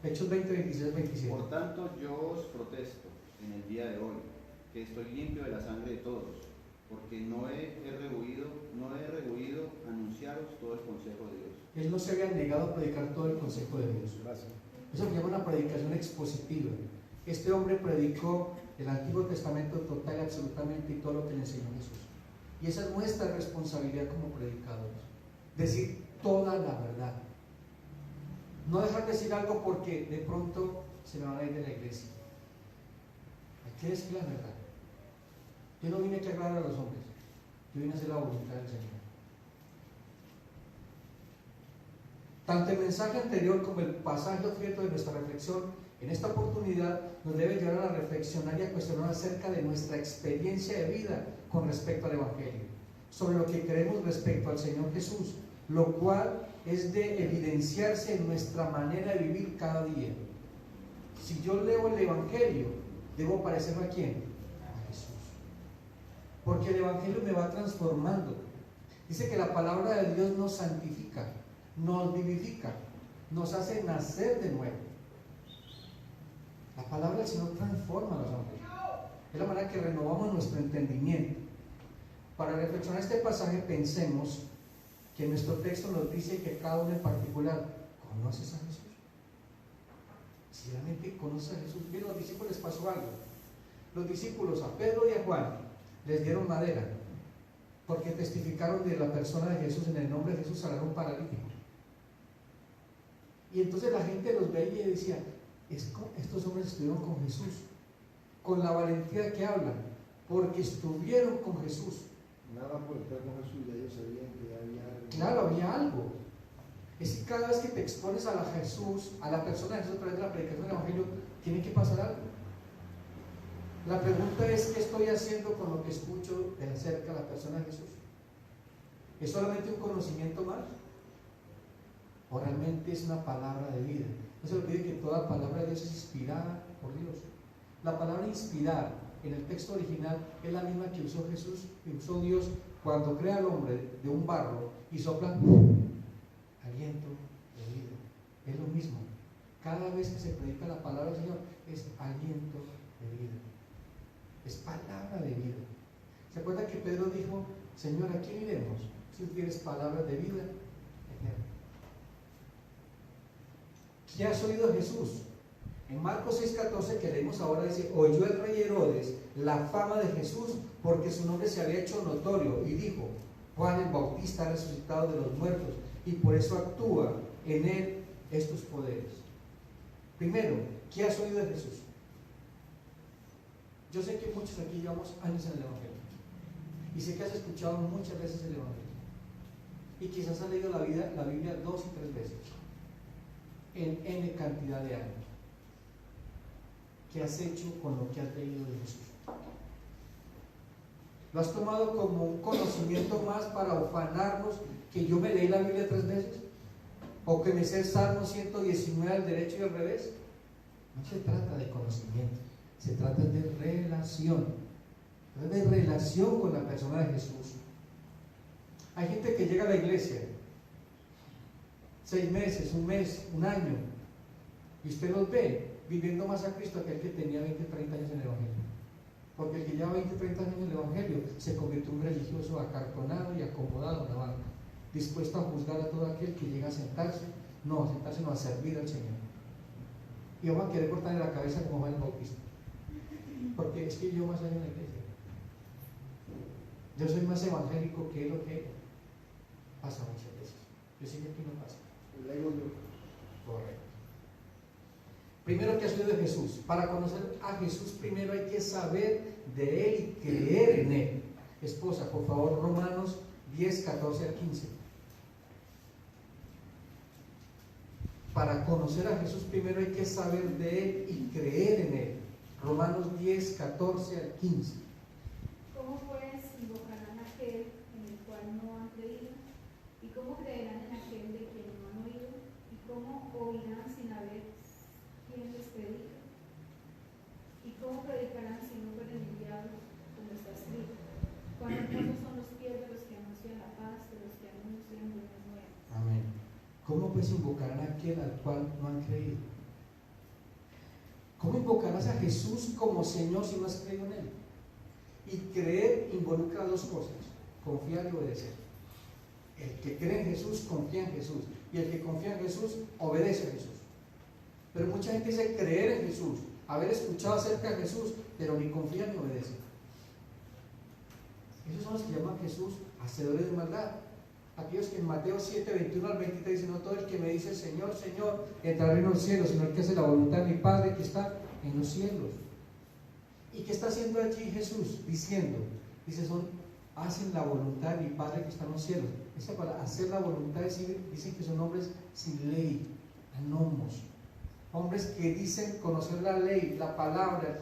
Hechos 20:26 al 27. Por tanto, yo os protesto en el día de hoy que estoy limpio de la sangre de todos, porque no he rehuido anunciaros todo el consejo de Dios. Él no se había negado a predicar todo el consejo de Dios. Gracias. Eso se llama una predicación expositiva. Este hombre predicó el Antiguo Testamento total y absolutamente y todo lo que le enseñó Jesús. Y esa es nuestra responsabilidad como predicadores. Decir toda la verdad. No dejar de decir algo porque de pronto se me van a ir de la iglesia. Hay que decir la verdad. Yo no vine aquí a agradar a los hombres. Yo vine a hacer la voluntad del Señor. Tanto el mensaje anterior como el pasaje objeto de nuestra reflexión en esta oportunidad nos debe llevar a reflexionar y a cuestionar acerca de nuestra experiencia de vida con respecto al Evangelio, sobre lo que creemos respecto al Señor Jesús, lo cual es de evidenciarse en nuestra manera de vivir cada día. Si yo leo el Evangelio, debo parecerme a ¿quién? A Jesús. Porque el Evangelio me va transformando. Dice que la palabra de Dios nos santifica, nos vivifica, nos hace nacer de nuevo. La palabra del Señor transforma a los hombres. Es la manera que renovamos nuestro entendimiento. Para reflexionar este pasaje, pensemos que nuestro texto nos dice que cada uno en particular, ¿conoces a Jesús? Si realmente conoces a Jesús, bien, los discípulos les pasó algo. Los discípulos, a Pedro y a Juan, les dieron madera, porque testificaron de la persona de Jesús. En el nombre de Jesús sanaron un paralítico. Y entonces la gente los veía y decía, estos hombres estuvieron con Jesús, con la valentía que hablan, porque estuvieron con Jesús. Nada por estar con Jesús, ya ellos sabían que había algo. Claro, había algo. Es que cada vez que te expones a la Jesús, a la persona de Jesús a través de la predicación del Evangelio, tiene que pasar algo. La pregunta es, ¿qué estoy haciendo con lo que escucho de acerca de la persona de Jesús? ¿Es solamente un conocimiento más? ¿O realmente es una palabra de vida? No se olvide que toda palabra de Dios es inspirada por Dios. La palabra inspirar en el texto original es la misma que usó Jesús, que usó Dios cuando crea al hombre de un barro y sopla aliento de vida. Es lo mismo. Cada vez que se predica la palabra del Señor es aliento de vida. Es palabra de vida. ¿Se acuerda que Pedro dijo, Señor, ¿a quién iremos? Si tú tienes palabras de vida eterna. ¿Qué has oído de Jesús? En Marcos 6:14 que leímos ahora dice, oyó el rey Herodes la fama de Jesús porque su nombre se había hecho notorio y dijo, Juan el Bautista ha resucitado de los muertos y por eso actúa en él estos poderes. Primero, ¿qué has oído de Jesús? Yo sé que muchos aquí llevamos años en el Evangelio y sé que has escuchado muchas veces el Evangelio y quizás has leído la Biblia 2 y 3 veces en N cantidad de años. ¿Qué has hecho con lo que has leído de Jesús? ¿Lo has tomado como un conocimiento más para ufanarnos que yo me leí la Biblia 3 veces? ¿O que me sé el Salmo 119 al derecho y al revés? No se trata de conocimiento, se trata de relación. De relación con la persona de Jesús. Hay gente que llega a la iglesia 6 meses, un mes, un año, y usted los ve viviendo más a Cristo que el que tenía 20, 30 años en el Evangelio. Porque el que lleva 20, 30 años en el Evangelio se convirtió en un religioso acartonado y acomodado en la banca, dispuesto a juzgar a todo aquel que llega a sentarse, no a servir al Señor. Y vamos a querer cortarle la cabeza como Juan el Bautista, porque es que yo más años en la iglesia, yo soy más evangélico que lo que pasa muchas veces. Yo sé que aquí no pasa. El ego de... Correcto. Primero, ¿qué ha sido de Jesús? Para conocer a Jesús primero hay que saber de Él y creer en Él. Esposa, por favor, Romanos 10, 14 al 15. Para conocer a Jesús primero hay que saber de Él y creer en Él. Romanos 10, 14 al 15. ¿Cómo pues invocarán a aquel en el cual no han creído? ¿Y cómo creerán en aquel de quien no han oído? ¿Y cómo oirán sin haber quien les predica? ¿Y cómo predicarán si no fueren enviados, como está escrito? Cuán hermosos son los pies de los que anuncian la paz, de los que anuncian buenas nuevas. Amén. ¿Cómo pues invocarán a aquel al cual no han creído? ¿Cómo invocarás a Jesús como Señor si no has creído en Él? Y creer involucra dos cosas: confiar y obedecer. El que cree en Jesús confía en Jesús, y el que confía en Jesús obedece a Jesús. Pero mucha gente dice creer en Jesús, haber escuchado acerca de Jesús, pero ni confía ni obedece. Esos son los que llaman a Jesús hacedores de maldad. Aquellos que en Mateo 7, 21 al 23 dicen: no todo el que me dice Señor, Señor, entrará en los cielos, sino el que hace la voluntad de mi Padre que está en los cielos. ¿Y qué está haciendo allí Jesús? Dice, hacen la voluntad de mi Padre que está en los cielos. Esa para hacer la voluntad dicen que son hombres sin ley, anomos. Hombres que dicen conocer la ley, la palabra,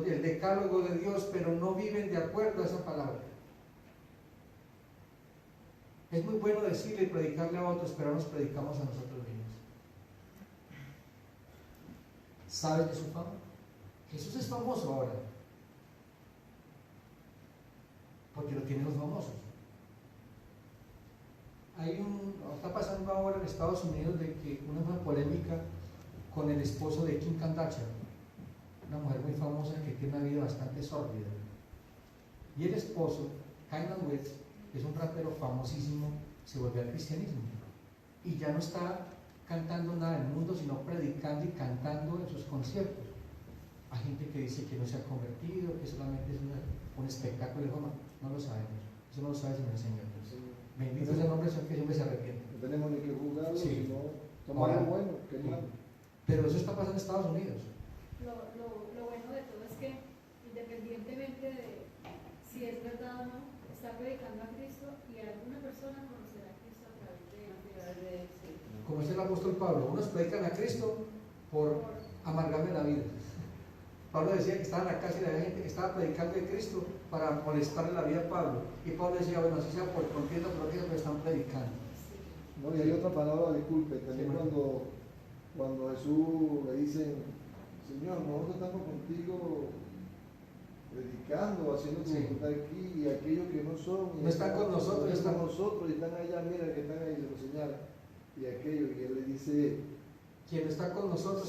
el decálogo de Dios, pero no viven de acuerdo a esa palabra. Es muy bueno decirle y predicarle a otros, pero no nos predicamos a nosotros mismos. ¿Sabes de su fama? Jesús es famoso ahora, porque lo tienen los famosos. Está pasando ahora en Estados Unidos de que una polémica con el esposo de Kim Kardashian, una mujer muy famosa que tiene una vida bastante sórdida. Y el esposo, Kanye West, es un rapero famosísimo, se volvió al cristianismo y ya no está cantando nada del mundo, sino predicando y cantando en sus conciertos. Hay gente que dice que no se ha convertido, que solamente es un espectáculo de fama. No lo sabemos, eso no lo sabe sino el Señor. Bendito sea el nombre del Señor, que siempre se arrepiente. No tenemos ni que juzgarlo, Sí. sino tomar lo bueno, que es Sí. malo. Pero eso está pasando en Estados Unidos. Lo bueno de todo es que, independientemente de si es verdad o no, está predicando a Cristo y alguna persona conocerá a Cristo a través de él. Como dice el apóstol Pablo, unos predican a Cristo por amargarme la vida. Pablo decía que estaba en la casa y había gente que estaba predicando de Cristo para molestarle la vida a Pablo. Y Pablo decía, bueno, así sea por contienda, por lo que están predicando. No, y hay otra palabra, disculpe, también Sí, cuando Jesús le dicen, Señor, nosotros estamos contigo predicando, haciendo tu Sí. voluntad aquí, y aquellos que no son, y No están con nosotros, no están están- con nosotros, y están allá, mira que están ahí, se lo señala. Y aquellos, y él le dice, Quien está con nosotros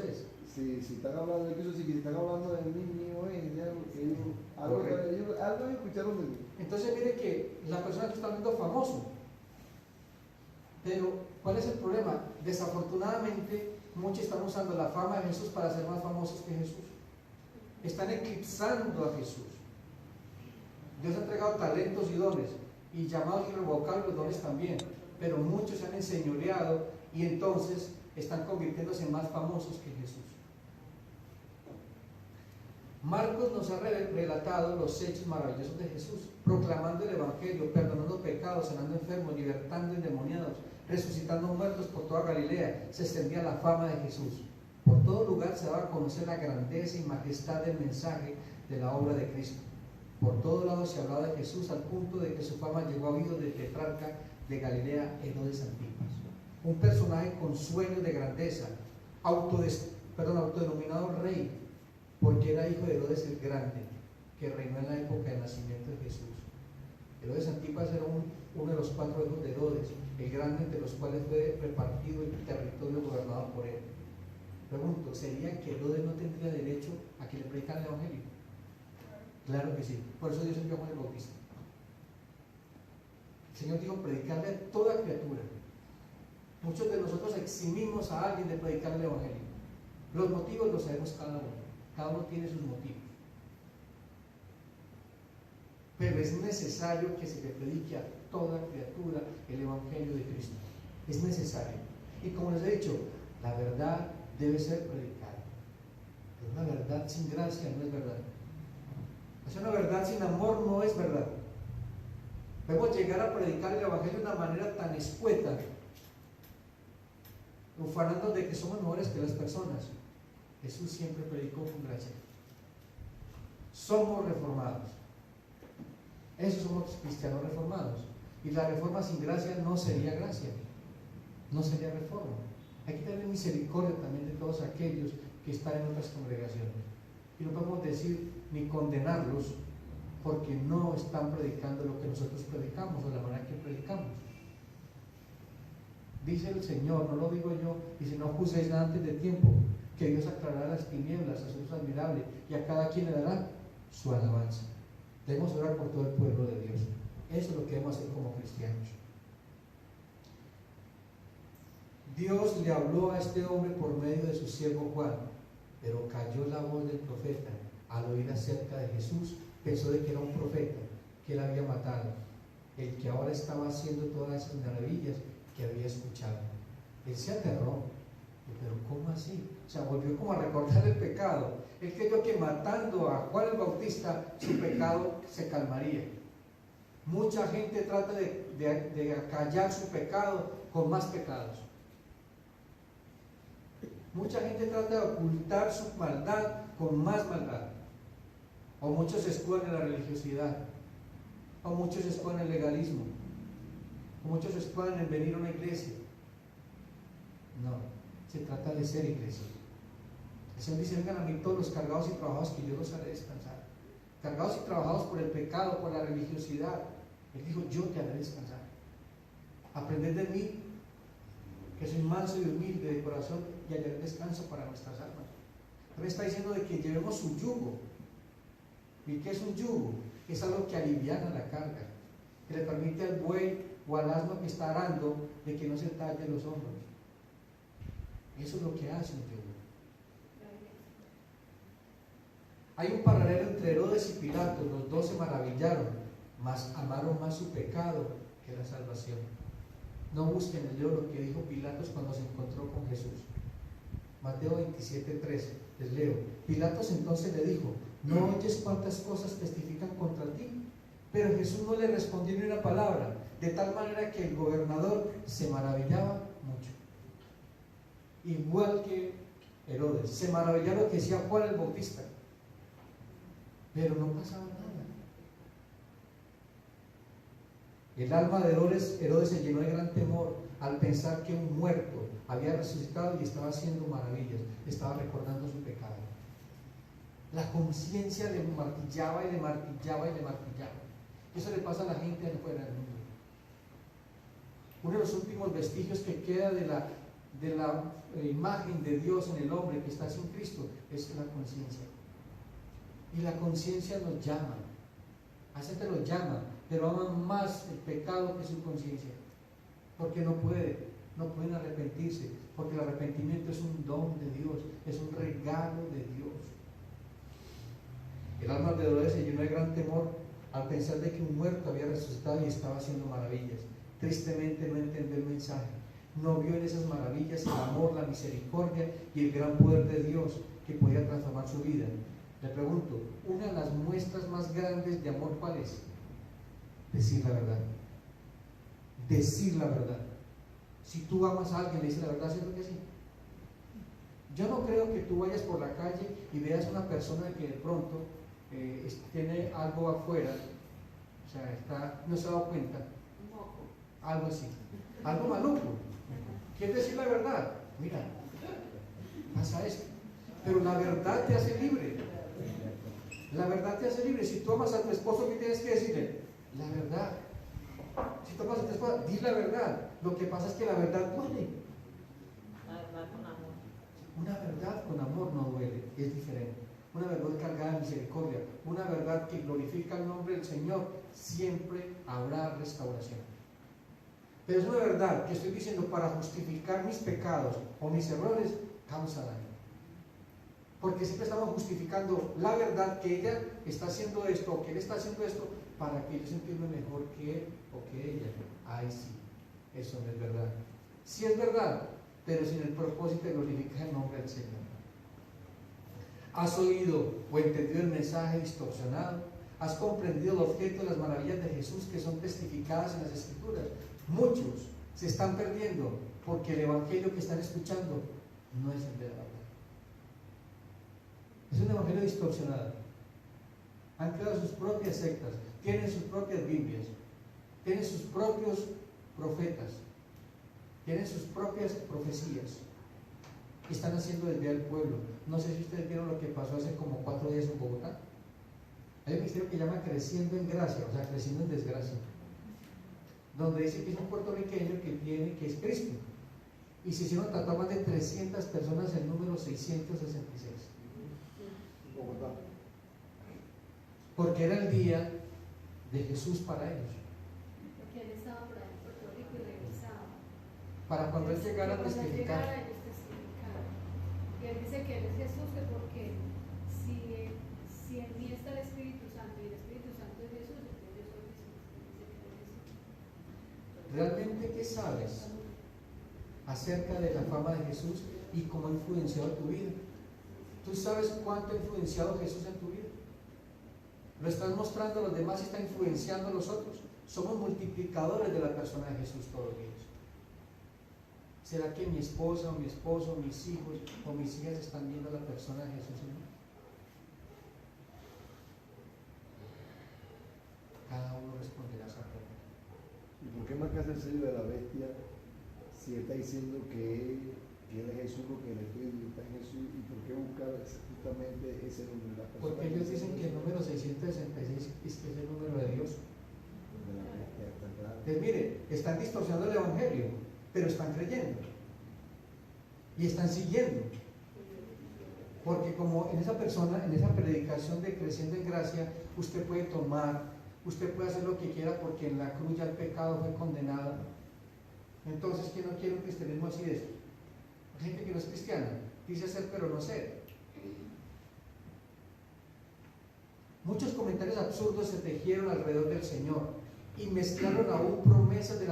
es. si están hablando de Cristo, si están hablando de mí, mío es, de algo que algo escucharon de mí. Entonces mire que la persona que está hablando es famoso. Pero, ¿cuál es el problema? Desafortunadamente, muchos están usando la fama de Jesús para ser más famosos que Jesús. Están eclipsando a Jesús. Dios ha entregado talentos y dones, y llamados irrevocables dones también. Pero muchos se han enseñoreado y entonces están convirtiéndose en más famosos que Jesús. Marcos nos ha relatado los hechos maravillosos de Jesús, proclamando el Evangelio, perdonando pecados, sanando enfermos, libertando endemoniados, resucitando muertos por toda Galilea. Se extendía la fama de Jesús. Por todo lugar se daba a conocer la grandeza y majestad del mensaje de la obra de Cristo. Por todo lado se hablaba de Jesús al punto de que su fama llegó a oídos del tetrarca de Galilea, Herodes Antipas. Un personaje con sueños de grandeza, autodenominado rey, porque era hijo de Herodes el Grande, que reinó en la época del nacimiento de Jesús. Herodes Antipas era uno de los 4 hijos de Herodes, el grande entre los cuales fue repartido el territorio gobernado por él. Pregunto, ¿sería que Herodes no tendría derecho a que le predicaran el Evangelio? Claro que sí, por eso Dios envió a Juan el Bautista. El Señor dijo predicarle a toda criatura. Muchos de nosotros eximimos a alguien de predicar el Evangelio. Los motivos los sabemos cada uno tiene sus motivos. Pero es necesario que se le predique a toda criatura el Evangelio de Cristo. Es necesario. Y como les he dicho, la verdad debe ser predicada. Pero una verdad sin gracia no es verdad. O sea, una verdad sin amor no es verdad. Podemos llegar a predicar el Evangelio de una manera tan escueta, ufanándonos de que somos mejores que las personas. Jesús siempre predicó con gracia. Somos reformados. Esos somos cristianos reformados. Y la reforma sin gracia no sería gracia, no sería reforma. Hay que tener misericordia también de todos aquellos que están en otras congregaciones. Y no podemos decir ni condenarlos porque no están predicando lo que nosotros predicamos o la manera que predicamos. Dice el Señor, no lo digo yo, dice: no juzguéis nada antes de tiempo, que Dios aclarará las tinieblas, a su luz admirable, y a cada quien le dará su alabanza. Debemos orar por todo el pueblo de Dios. Eso es lo que debemos hacer como cristianos. Dios le habló a este hombre por medio de su siervo Juan, pero cayó la voz del profeta. Al oír acerca de Jesús, pensó de que era un profeta que él había matado, el que ahora estaba haciendo todas esas maravillas que había escuchado. Él se aterró. Pero ¿cómo así? O sea, volvió como a recordar el pecado. Él creyó que matando a Juan el Bautista su pecado se calmaría. Mucha gente trata de acallar su pecado con más pecados. Mucha gente trata de ocultar su maldad con más maldad. O muchos se escudan en la religiosidad, o muchos se escudan en el legalismo, o muchos se escudan en venir a una iglesia. No, se trata de ser iglesia. El Señor dice: vengan a mí todos los cargados y trabajados, que yo los haré descansar. Cargados y trabajados por el pecado, por la religiosidad. Él dijo: yo te haré descansar. Aprended de mí, que soy manso y humilde de corazón, y hallaré descanso para nuestras almas. Pero está diciendo de que llevemos su yugo. ¿Y qué es un yugo? Es algo que aliviana la carga, que le permite al buey o al asno que está arando de que no se talle los hombros. Eso es lo que hace un yugo. Hay un paralelo entre Herodes y Pilato. Los dos se maravillaron, mas amaron más su pecado que la salvación. No busquen el libro lo que dijo Pilatos cuando se encontró con Jesús. Mateo 27:13, les leo. Pilatos entonces le dijo: ¿no oyes cuántas cosas testifican contra ti? Pero Jesús no le respondió ni una palabra, de tal manera que el gobernador se maravillaba mucho. Igual que Herodes, se maravillaba lo que decía Juan el Bautista, pero no pasaba nada. El alma de Herodes se llenó de gran temor al pensar que un muerto había resucitado y estaba haciendo maravillas, estaba recordando su pecado. La conciencia le martillaba y le martillaba y le martillaba. Eso le pasa a la gente afuera del mundo. Uno de los últimos vestigios que queda de la imagen de Dios en el hombre que está sin Cristo es la conciencia. Y la conciencia nos llama, así te lo llama, pero aman más el pecado que su conciencia, porque no pueden arrepentirse, porque el arrepentimiento es un don de Dios, es un regalo de Dios. El alma de Herodes se llenó de gran temor al pensar de que un muerto había resucitado y estaba haciendo maravillas. Tristemente no entendió el mensaje, no vio en esas maravillas el amor, la misericordia y el gran poder de Dios que podía transformar su vida. Le pregunto, una de las muestras más grandes de amor, ¿cuál es? Decir la verdad. Decir la verdad. Si tú amas a alguien, le dices la verdad, ¿cierto que sí? Yo no creo que tú vayas por la calle y veas una persona que de pronto tiene algo afuera, o sea, no se ha dado cuenta, algo así, algo maluco. ¿Quieres decir la verdad? Mira, pasa esto. Pero la verdad te hace libre. La verdad te hace libre. Si tú amas a tu esposo, ¿qué tienes que decirle? La verdad. Si ¿qué te pasa? ¿Qué te pasa? Di la verdad. Lo que pasa es que la verdad duele. La verdad con amor. Una verdad con amor no duele, es diferente. Una verdad cargada de misericordia, una verdad que glorifica el nombre del Señor, siempre habrá restauración. Pero es una verdad que estoy diciendo para justificar mis pecados o mis errores, causa daño. Porque siempre estamos justificando la verdad que ella está haciendo esto o que él está haciendo esto para que yo sentirme mejor que él o que ella. Ay, sí, eso no es verdad. Sí es verdad, pero sin el propósito de glorificar el nombre del Señor. ¿Has oído o entendido el mensaje distorsionado? ¿Has comprendido el objeto de las maravillas de Jesús que son testificadas en las Escrituras? Muchos se están perdiendo porque el evangelio que están escuchando no es el de la verdad. Es un evangelio distorsionado. Han creado sus propias sectas, tienen sus propias Biblias, tienen sus propios profetas, tienen sus propias profecías. Están haciendo desviar al pueblo. No sé si ustedes vieron lo que pasó hace como 4 días en Bogotá. Hay un ministerio que llama Creciendo en Gracia, o sea, creciendo en desgracia, donde dice que es un puertorriqueño que es Cristo. Y se hicieron tratar más de 300 personas, el número 666. Bogotá. Porque era el día de Jesús para ellos. Porque él estaba por ahí en Puerto Rico y regresaba. Para cuando él llegara a Cuando testificar. llegara, ellos testificaron. Y él dice que él es Jesús, que porque si en mí está el Espíritu Santo y el Espíritu Santo es Jesús, entonces yo soy Jesús. Él dice que él es Jesús. ¿Realmente qué sabes acerca de la fama de Jesús y cómo ha influenciado tu vida? ¿Tú sabes cuánto ha influenciado Jesús en tu vida? ¿Lo estás mostrando a los demás y está influenciando a los otros? Somos multiplicadores de la persona de Jesús todos los días. ¿Será que mi esposa o mi esposo, o mis hijos o mis hijas están viendo a la persona de Jesús en mí? Cada uno responderá a esa pregunta. ¿Y por qué marcas el sello de la bestia si él está diciendo que él es Jesús, lo que el Espíritu está en Jesús? ¿Y por qué buscar justamente ese número de la persona? Porque ellos dicen que el número 666 es que es el número de Dios. De la bestia, está claro. Entonces, mire, están distorsionando el evangelio, pero están creyendo y están siguiendo. Porque como en esa persona, en esa predicación de Creciendo en Gracia, usted puede tomar, usted puede hacer lo que quiera porque en la cruz ya el pecado fue condenado. Entonces, ¿quién no quiere un cristianismo así de eso? Hay gente que no es cristiana, dice ser pero no ser. Muchos comentarios absurdos se tejieron alrededor del Señor y mezclaron aún promesas de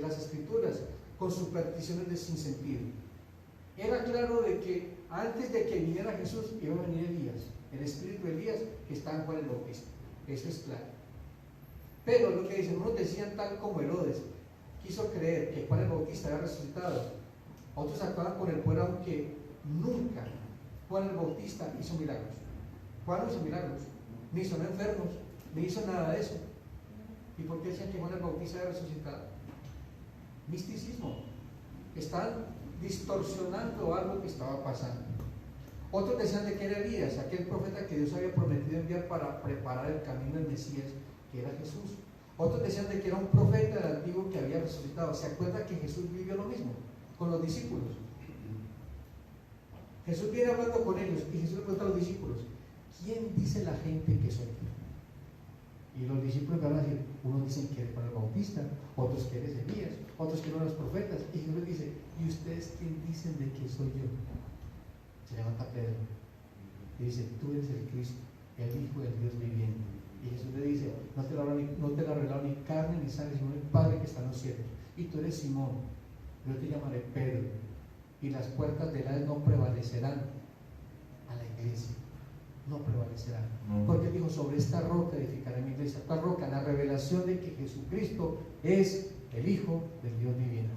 las Escrituras con supersticiones de sinsentido. Era claro de que antes de que viniera Jesús iba a venir Elías, el espíritu de Elías que está en Juan el Bautista. Eso es claro. Pero lo que dicen, unos decían tal como Herodes quiso creer que Juan el Bautista había resucitado. Otros actuaban con el poder, aunque nunca Juan el Bautista hizo milagros. Juan no hizo milagros, ni hizo enfermos, ni hizo nada de eso. ¿Y por qué decían que Juan el Bautista había resucitado? Misticismo. Están distorsionando algo que estaba pasando. Otros decían de que era Elías, aquel profeta que Dios había prometido enviar para preparar el camino del Mesías, que era Jesús. Otros decían de que era un profeta del antiguo que había resucitado. ¿Se acuerda que Jesús vivió lo mismo con los discípulos? Jesús viene hablando con ellos y Jesús le pregunta a los discípulos: ¿quién dice la gente que soy yo? Y los discípulos van a decir, unos dicen que eres Juan el Bautista, otros que eres Elías, otros que eran los profetas. Y Jesús les dice, ¿y ustedes quién dicen de que soy yo? Se levanta Pedro y dice, tú eres el Cristo, el Hijo del Dios viviente. Y Jesús le dice, no te lo ha revelado ni carne ni sangre, sino el Padre que está en los cielos. Y tú eres Simón, yo te llamaré Pedro, y las puertas del Hades no prevalecerán a la iglesia. No prevalecerá, porque dijo, sobre esta roca edificaré mi iglesia. Esta roca, la revelación de que Jesucristo es el Hijo del Dios viviente.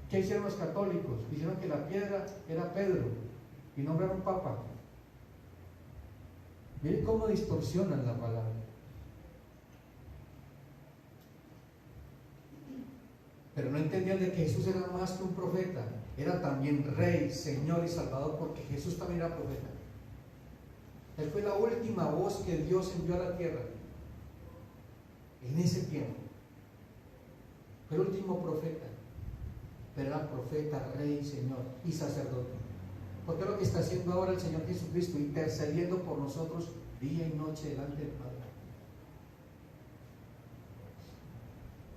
¿Qué hicieron los católicos? Dijeron que la piedra era Pedro y nombraron un papa. Miren cómo distorsionan la palabra. Pero no entendían de que Jesús era más que un profeta, era también Rey, Señor y Salvador, porque Jesús también era profeta. Él fue la última voz que Dios envió a la tierra en ese tiempo. Fue el último profeta, pero era profeta, rey, Señor y sacerdote. Porque es lo que está haciendo ahora el Señor Jesucristo, intercediendo por nosotros día y noche delante del Padre.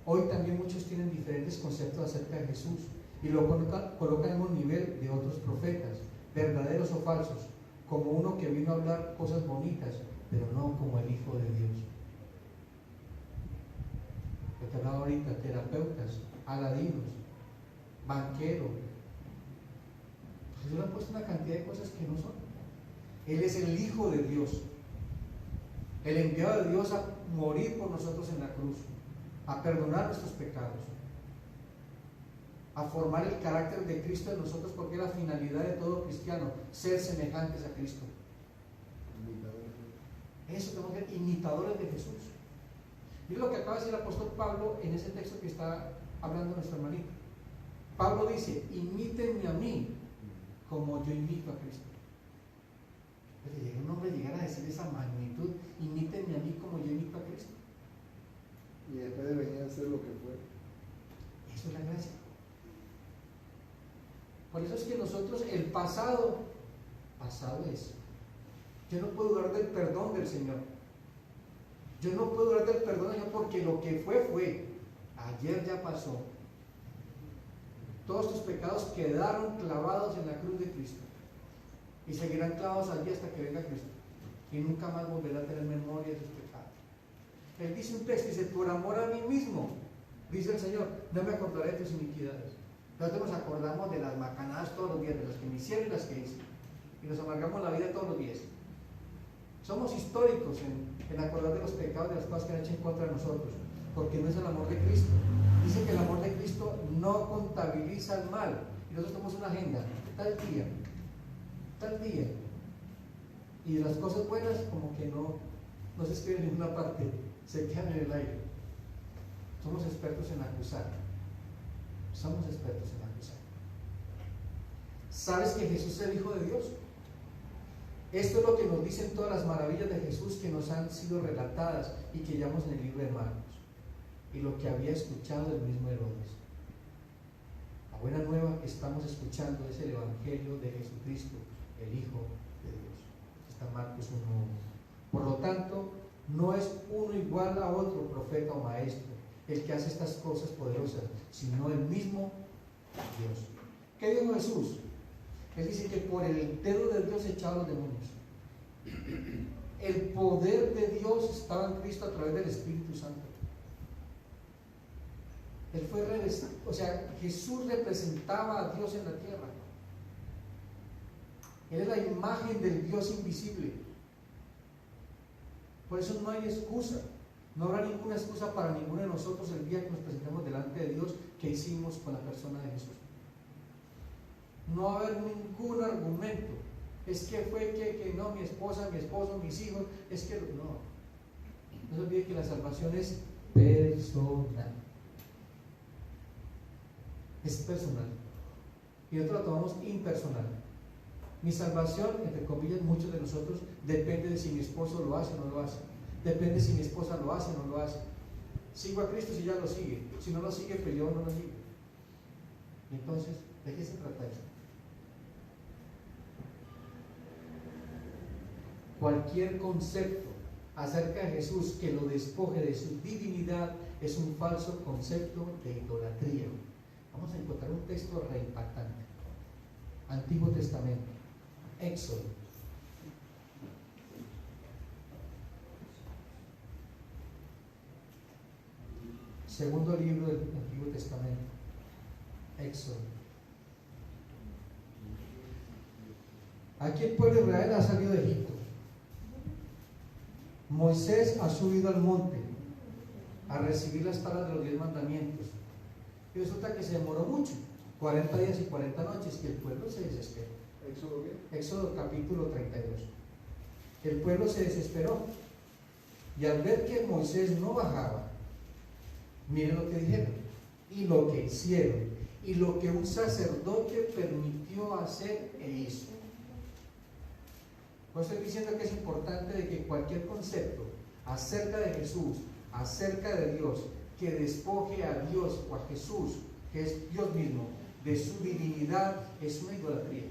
Hoy también muchos tienen diferentes conceptos acerca de Jesús y lo colocan en un nivel de otros profetas, verdaderos o falsos, como uno que vino a hablar cosas bonitas, pero no como el Hijo de Dios. Lo que hablaba ahorita, terapeutas, aladinos, banquero. Jesús le ha puesto una cantidad de cosas que no son. Él es el Hijo de Dios, el enviado de Dios a morir por nosotros en la cruz, a perdonar nuestros pecados, a formar el carácter de Cristo en nosotros, porque es la finalidad de todo cristiano, ser semejantes a Cristo. Eso tenemos que ser imitadores de Jesús. Mira lo que acaba de decir el apóstol Pablo en ese texto que está hablando nuestro hermanito. Pablo dice: imítenme a mí como yo imito a Cristo. Pero un hombre llegara a decir esa magnitud: imítenme a mí como yo imito a Cristo. Y después de venir a hacer lo que fue. Eso es la gracia. Por eso es que nosotros, el pasado es. Yo no puedo dudar del perdón del Señor. Yo no puedo dudar del perdón del Señor, porque lo que fue. Ayer ya pasó. Todos tus pecados quedaron clavados en la cruz de Cristo y seguirán clavados allí hasta que venga Cristo, y nunca más volverá a tener memoria de sus pecados. Él dice un texto, dice: por amor a mí mismo, dice el Señor, no me acordaré de tus iniquidades. Nosotros nos acordamos de las macanadas todos los días, de las que me hicieron y las que hice, y nos amargamos la vida todos los días. Somos históricos en acordar de los pecados, de las cosas que han hecho en contra de nosotros, porque no es el amor de Cristo. Dice que el amor de Cristo no contabiliza el mal, y nosotros tenemos una agenda: tal día, y las cosas buenas como que no se escriben en ninguna parte, se quedan en el aire. Somos expertos en acusar. ¿Sabes que Jesús es el Hijo de Dios? Esto es lo que nos dicen todas las maravillas de Jesús que nos han sido relatadas y que hallamos en el libro de Marcos, y lo que había escuchado el mismo Herodes. La buena nueva que estamos escuchando es el Evangelio de Jesucristo, el Hijo de Dios. Está Marcos 1:1. Por lo tanto, no es uno igual a otro profeta o maestro el que hace estas cosas poderosas, sino el mismo Dios. ¿Qué dijo Jesús? Él dice que por el dedo de Dios echaba los demonios. El poder de Dios estaba en Cristo a través del Espíritu Santo. Él fue revestido, o sea, Jesús representaba a Dios en la tierra. Él es la imagen del Dios invisible. Por eso no hay excusa. No habrá ninguna excusa para ninguno de nosotros el día que nos presentemos delante de Dios que hicimos con la persona de Jesús. No va a haber ningún argumento. Es que fue que no, mi esposa, mi esposo, mis hijos, es que no. No se olvide que la salvación es personal. Es personal. Y nosotros la tomamos impersonal. Mi salvación, entre comillas, muchos de nosotros, depende de si mi esposo lo hace o no lo hace. Depende si mi esposa lo hace o no lo hace. Sigo a Cristo si ya lo sigue. Si no lo sigue, pues yo no lo sigo. Entonces, ¿de qué se trata esto? Cualquier concepto acerca de Jesús que lo despoje de su divinidad es un falso concepto de idolatría. Vamos a encontrar un texto reimpactante. Antiguo Testamento, Éxodo. Segundo libro del Antiguo Testamento, Éxodo. Aquí el pueblo de Israel ha salido de Egipto. Moisés ha subido al monte a recibir las tablas de los 10 mandamientos. Y resulta que se demoró mucho, 40 días y 40 noches, y el pueblo se desesperó. ¿Éxodo qué? Éxodo capítulo 32. El pueblo se desesperó, y al ver que Moisés no bajaba, miren lo que dijeron, y lo que hicieron, y lo que un sacerdote permitió hacer e hizo. Pues estoy diciendo que es importante de que cualquier concepto acerca de Jesús, acerca de Dios, que despoje a Dios o a Jesús, que es Dios mismo, de su divinidad, es una idolatría.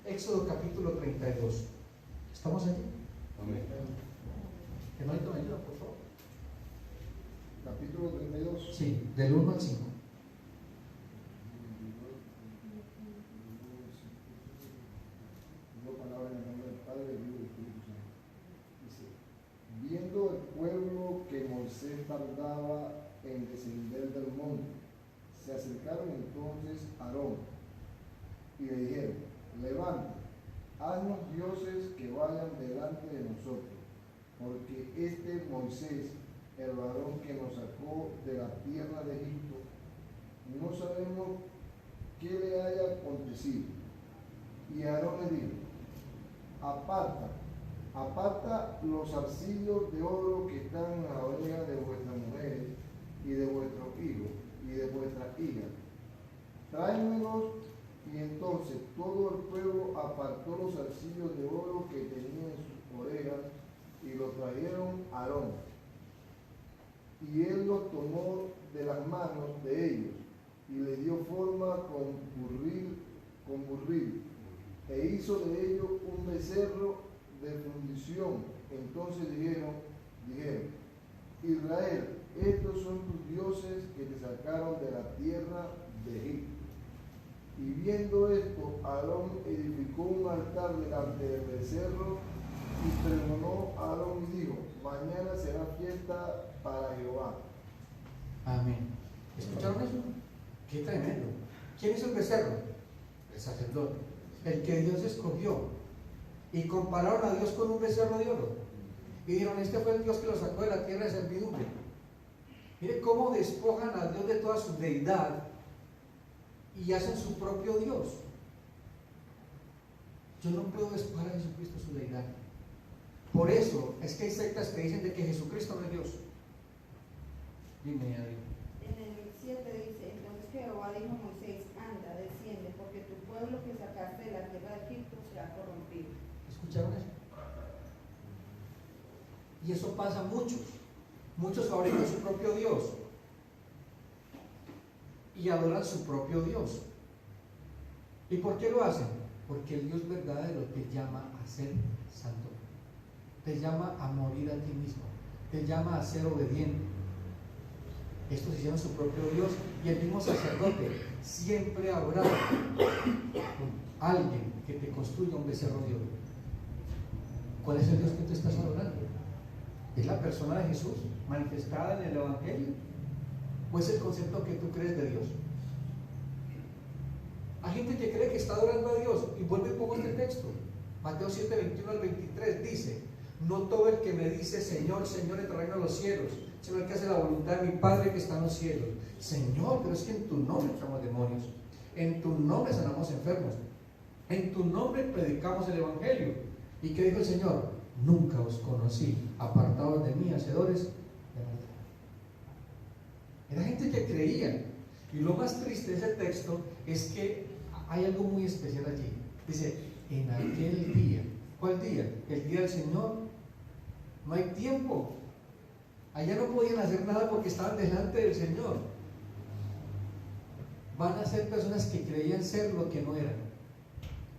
Éxodo capítulo 32. ¿Estamos allí? Amén. Hermanito, me ayuda, por favor. Capítulo 32. Sí, del 1 al 5. Digo palabra en el nombre del Padre, del Hijo y del Espíritu Santo. Dice, viendo el pueblo que Moisés tardaba en descender del monte, se acercaron entonces a Aarón y le dijeron, levanta, haznos dioses que vayan delante de nosotros, porque este Moisés, el varón que nos sacó de la tierra de Egipto, no sabemos qué le haya acontecido. Y Aarón le dijo, aparta los zarcillos de oro que están en la oreja de vuestras mujeres y de vuestros hijos y de vuestras hijas. Tráemelos. Y entonces todo el pueblo apartó los zarcillos de oro que tenía en sus orejas y los trajeron a Aarón. Y él los tomó de las manos de ellos y le dio forma con burril, e hizo de ellos un becerro de fundición. Entonces dijeron, Israel, estos son tus dioses que te sacaron de la tierra de Egipto. Y viendo esto, Aarón edificó un altar delante del becerro y pregonó a Aarón y dijo, mañana será fiesta para Jehová. Amén. ¿Escucharon eso? Qué tremendo. ¿Quién es el becerro? El sacerdote, el que Dios escogió. Y compararon a Dios con un becerro de oro. Y dijeron, este fue el Dios que lo sacó de la tierra de servidumbre. Mire cómo despojan a Dios de toda su deidad y hacen su propio Dios. Yo no puedo despojar a Jesucristo de su deidad. Por eso es que hay sectas que dicen de que Jesucristo no es Dios. Dime, Adri. En el 7 dice, entonces Jehová dijo a Moisés, anda, desciende, porque tu pueblo que sacaste de la tierra de Egipto se ha corrompido. ¿Escucharon eso? Y eso pasa a muchos. Muchos fabrican su propio Dios y adoran su propio Dios. ¿Y por qué lo hacen? Porque el Dios verdadero te llama a ser santo, te llama a morir a ti mismo, te llama a ser obediente. Estos hicieron su propio Dios y el mismo sacerdote siempre habrá alguien que te construya un becerro de oro. ¿Cuál es el Dios que tú estás adorando? ¿Es la persona de Jesús manifestada en el Evangelio? ¿O es el concepto que tú crees de Dios? Hay gente que cree que está adorando a Dios y vuelve un poco este texto. Mateo 7, 21 al 23 dice, no todo el que me dice Señor, Señor entrará en los cielos, sino el que hace la voluntad de mi Padre que está en los cielos. Señor, pero es que en tu nombre echamos demonios, en tu nombre sanamos enfermos, en tu nombre predicamos el Evangelio. ¿Y qué dijo el Señor? Nunca os conocí, apartados de mí, hacedores de maldad. Era gente que creía. Y lo más triste de ese texto es que hay algo muy especial allí. Dice, en aquel día. ¿Cuál día? El día del Señor. No hay tiempo. Allá no podían hacer nada porque estaban delante del Señor. Van a ser personas que creían ser lo que no eran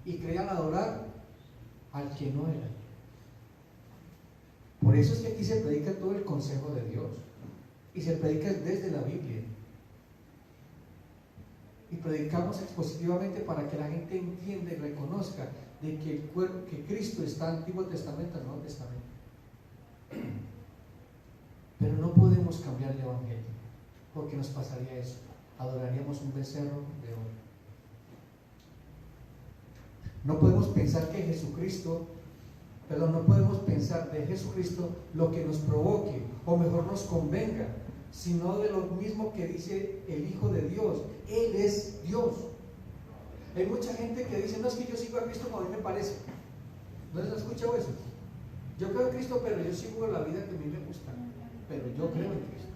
y creían adorar al que no era. Por eso es que aquí se predica todo el consejo de Dios y se predica desde la Biblia y predicamos expositivamente para que la gente entienda y reconozca de que el cuerpo, que Cristo está Antiguo Testamento al Nuevo Testamento. Pero no podemos cambiar el Evangelio porque nos pasaría eso, adoraríamos un becerro de oro. No podemos pensar que no podemos pensar de Jesucristo lo que nos provoque o mejor nos convenga, sino de lo mismo que dice el Hijo de Dios. Él es Dios. Hay mucha gente que dice, no, es que yo sigo a Cristo como a mí me parece. ¿No les has escuchado eso? Yo creo en Cristo, pero yo sigo la vida que a mí me gusta. Pero yo creo en Cristo,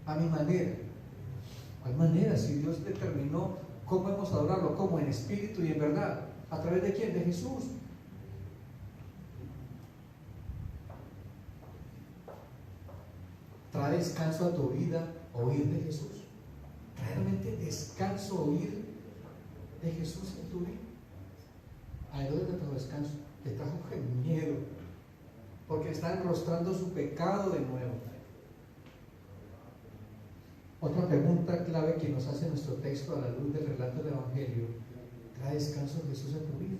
a mi manera. ¿Cuál manera? Si Dios determinó cómo hemos adorarlo, cómo en espíritu y en verdad. ¿A través de quién? De Jesús. ¿Trae descanso a tu vida oír de Jesús? ¿Realmente descanso oír de Jesús en tu vida? ¿A dónde te trajo descanso? Te trajo miedo, porque está enrostrando su pecado de nuevo. Otra pregunta clave que nos hace nuestro texto a la luz del relato del Evangelio: ¿trae descanso Jesús en tu vida?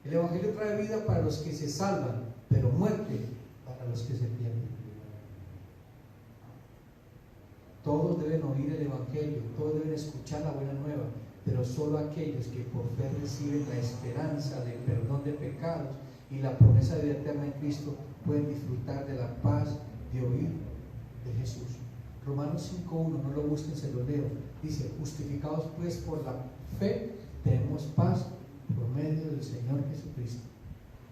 El Evangelio trae vida para los que se salvan, pero muerte para los que se pierden. Todos deben oír el Evangelio, todos deben escuchar la buena nueva, pero solo aquellos que por fe reciben la esperanza del perdón de pecados y la promesa de vida eterna en Cristo pueden disfrutar de la paz de oír de Jesús. Romanos 5.1, no lo busquen, se lo leo. Dice: justificados pues por la fe, tenemos paz por medio del Señor Jesucristo.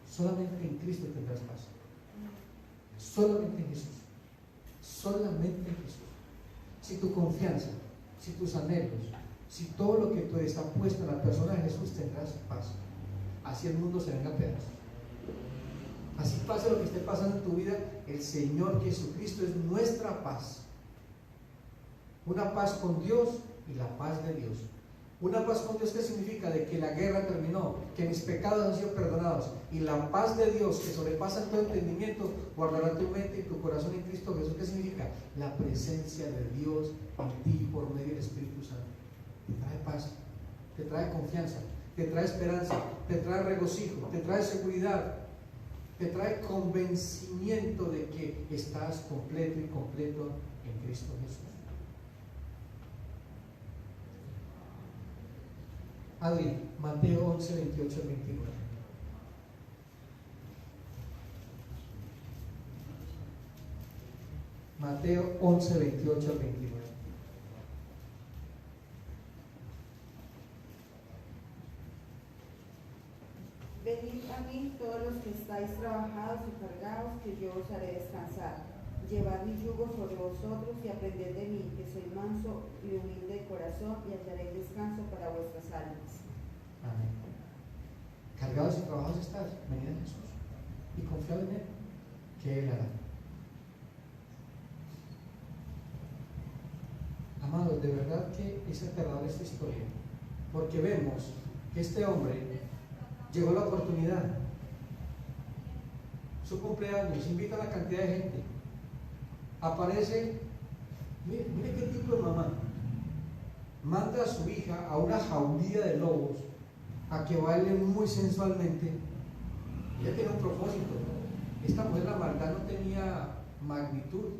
Solamente en Cristo tendrás paz. Solamente en Jesús. Solamente en Jesús. Si tu confianza, si tus anhelos, si todo lo que tú está puesto en la persona de Jesús, tendrás paz. Así el mundo se venga a pedazos. Así pase lo que esté pasando en tu vida, el Señor Jesucristo es nuestra paz. Una paz con Dios y la paz de Dios. Una paz con Dios, ¿qué significa? De que la guerra terminó, que mis pecados han sido perdonados, y la paz de Dios que sobrepasa todo entendimiento guardará tu mente y tu corazón en Cristo Jesús. ¿Qué significa? La presencia de Dios en ti por medio del Espíritu Santo. Te trae paz, te trae confianza, te trae esperanza, te trae regocijo, te trae seguridad, te trae convencimiento de que estás completo y completo en Cristo Jesús. Adri, Mateo 11, 28 al 29. Mateo 11, 28 al 29. Venid a mí todos los que estáis trabajados y cargados, que yo os haré descansar. Llevad mi yugo sobre vosotros y aprended de mí, que soy manso y humilde de corazón, y hallaréis descanso para vuestras almas. Amén. Cargados y trabajados estás, venid a Jesús y confiad en Él, que Él hará. Amados, de verdad que es aterradora esta historia, porque vemos que este hombre llegó la oportunidad, su cumpleaños, invita a una cantidad de gente, aparece, mire qué tipo de mamá, manda a su hija a una jaulía de lobos a que baile muy sensualmente. Ella tiene un propósito. Esta mujer, la maldad no tenía magnitud,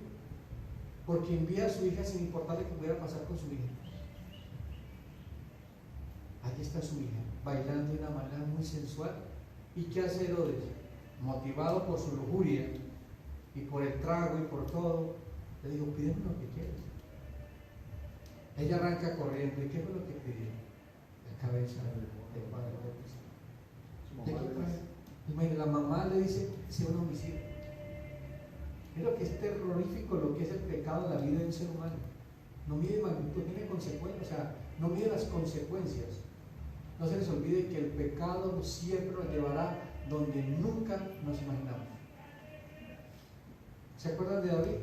porque envía a su hija sin importarle que pudiera pasar con su hija. Aquí está su hija, bailando de una manera muy sensual. ¿Y qué hace Herodes? Motivado por su lujuria y por el trago y por todo, le dijo: pídeme lo que quieras. Ella arranca corriendo. ¿Y qué fue lo que pidió? La cabeza del padre de Cristo. Imagínate, la mamá le dice: sea un homicidio. Es lo que es terrorífico, lo que es el pecado en la vida de un ser humano. No mide magnitud, tiene consecuencias, o sea, no mide las consecuencias. No se les olvide que el pecado siempre nos llevará donde nunca nos imaginamos. ¿Se acuerdan de David?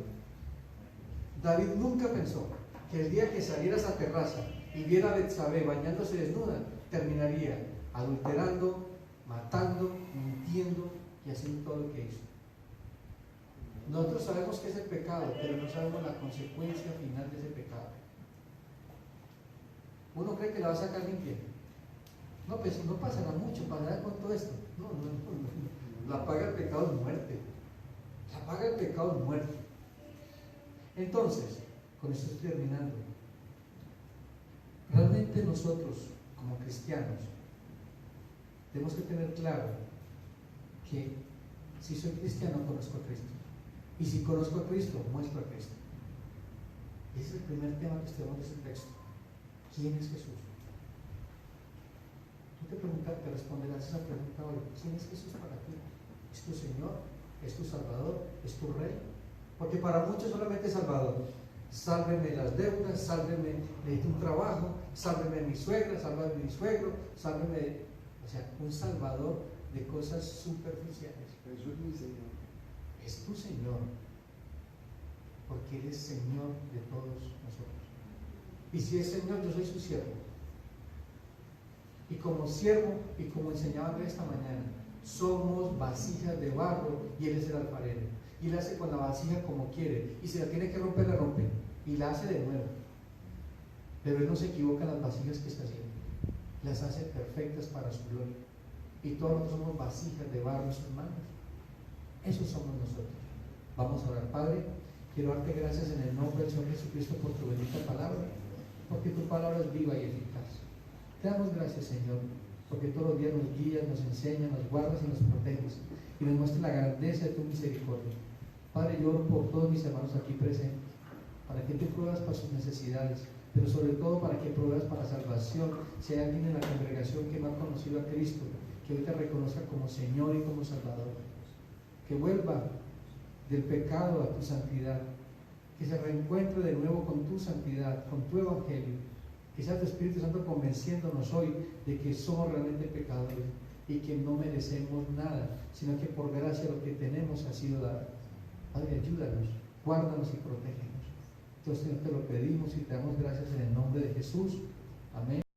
David nunca pensó que el día que saliera a esa terraza y viera a Betsabé bañándose desnuda, terminaría adulterando, matando, mintiendo y haciendo todo lo que hizo. Nosotros sabemos que es el pecado, pero no sabemos la consecuencia final de ese pecado. Uno cree que la va a sacar limpia. No, pues no pasará mucho, pasará con todo esto. No. La paga del pecado es muerte. La paga del pecado es muerte. Entonces, con esto estoy terminando. Realmente nosotros, como cristianos, tenemos que tener claro que si soy cristiano, conozco a Cristo. Y si conozco a Cristo, muestro a Cristo. Ese es el primer tema que estudiamos de este texto. ¿Quién es Jesús? Tú te responderás esa pregunta hoy. ¿Quién es Jesús para ti? ¿Es tu Señor? ¿Es tu Salvador? ¿Es tu Rey? Porque para muchos solamente es Salvador. Sálveme las deudas, sálveme de un trabajo, sálveme de mi suegra, sálveme de mi suegro, sálveme de... O sea, un Salvador de cosas superficiales. Jesús es mi Señor. Es tu Señor. porque Él es Señor de todos nosotros. Y si es Señor, yo soy su siervo. Y como siervo, y como enseñaba Andrés esta mañana, somos vasijas de barro y Él es el alfarero. Y Él hace con la vasija como quiere. Y si la tiene que romper, la rompe. Y la hace de nuevo. Pero Él no se equivoca en las vasijas que está haciendo. Las hace perfectas para su gloria. Y todos nosotros somos vasijas de barro en sus manos. Esos somos nosotros. Vamos a orar. Padre, quiero darte gracias en el nombre del Señor Jesucristo por tu bendita palabra, porque tu palabra es viva y eficaz. Te damos gracias, Señor, porque todos los días nos guías, nos enseñas, nos guardas y nos proteges, y nos muestras la grandeza de tu misericordia. Padre, yo oro por todos mis hermanos aquí presentes, para que tú pruebas para sus necesidades, pero sobre todo para que pruebas para salvación. Si hay alguien en la congregación que no ha conocido a Cristo, que hoy te reconozca como Señor y como Salvador, que vuelva del pecado a tu santidad, que se reencuentre de nuevo con tu santidad, con tu evangelio, que sea tu Espíritu Santo convenciéndonos hoy de que somos realmente pecadores y que no merecemos nada, sino que por gracia lo que tenemos ha sido dado. Padre, ayúdanos, guárdanos y protégenos. Entonces te lo pedimos y te damos gracias en el nombre de Jesús. Amén.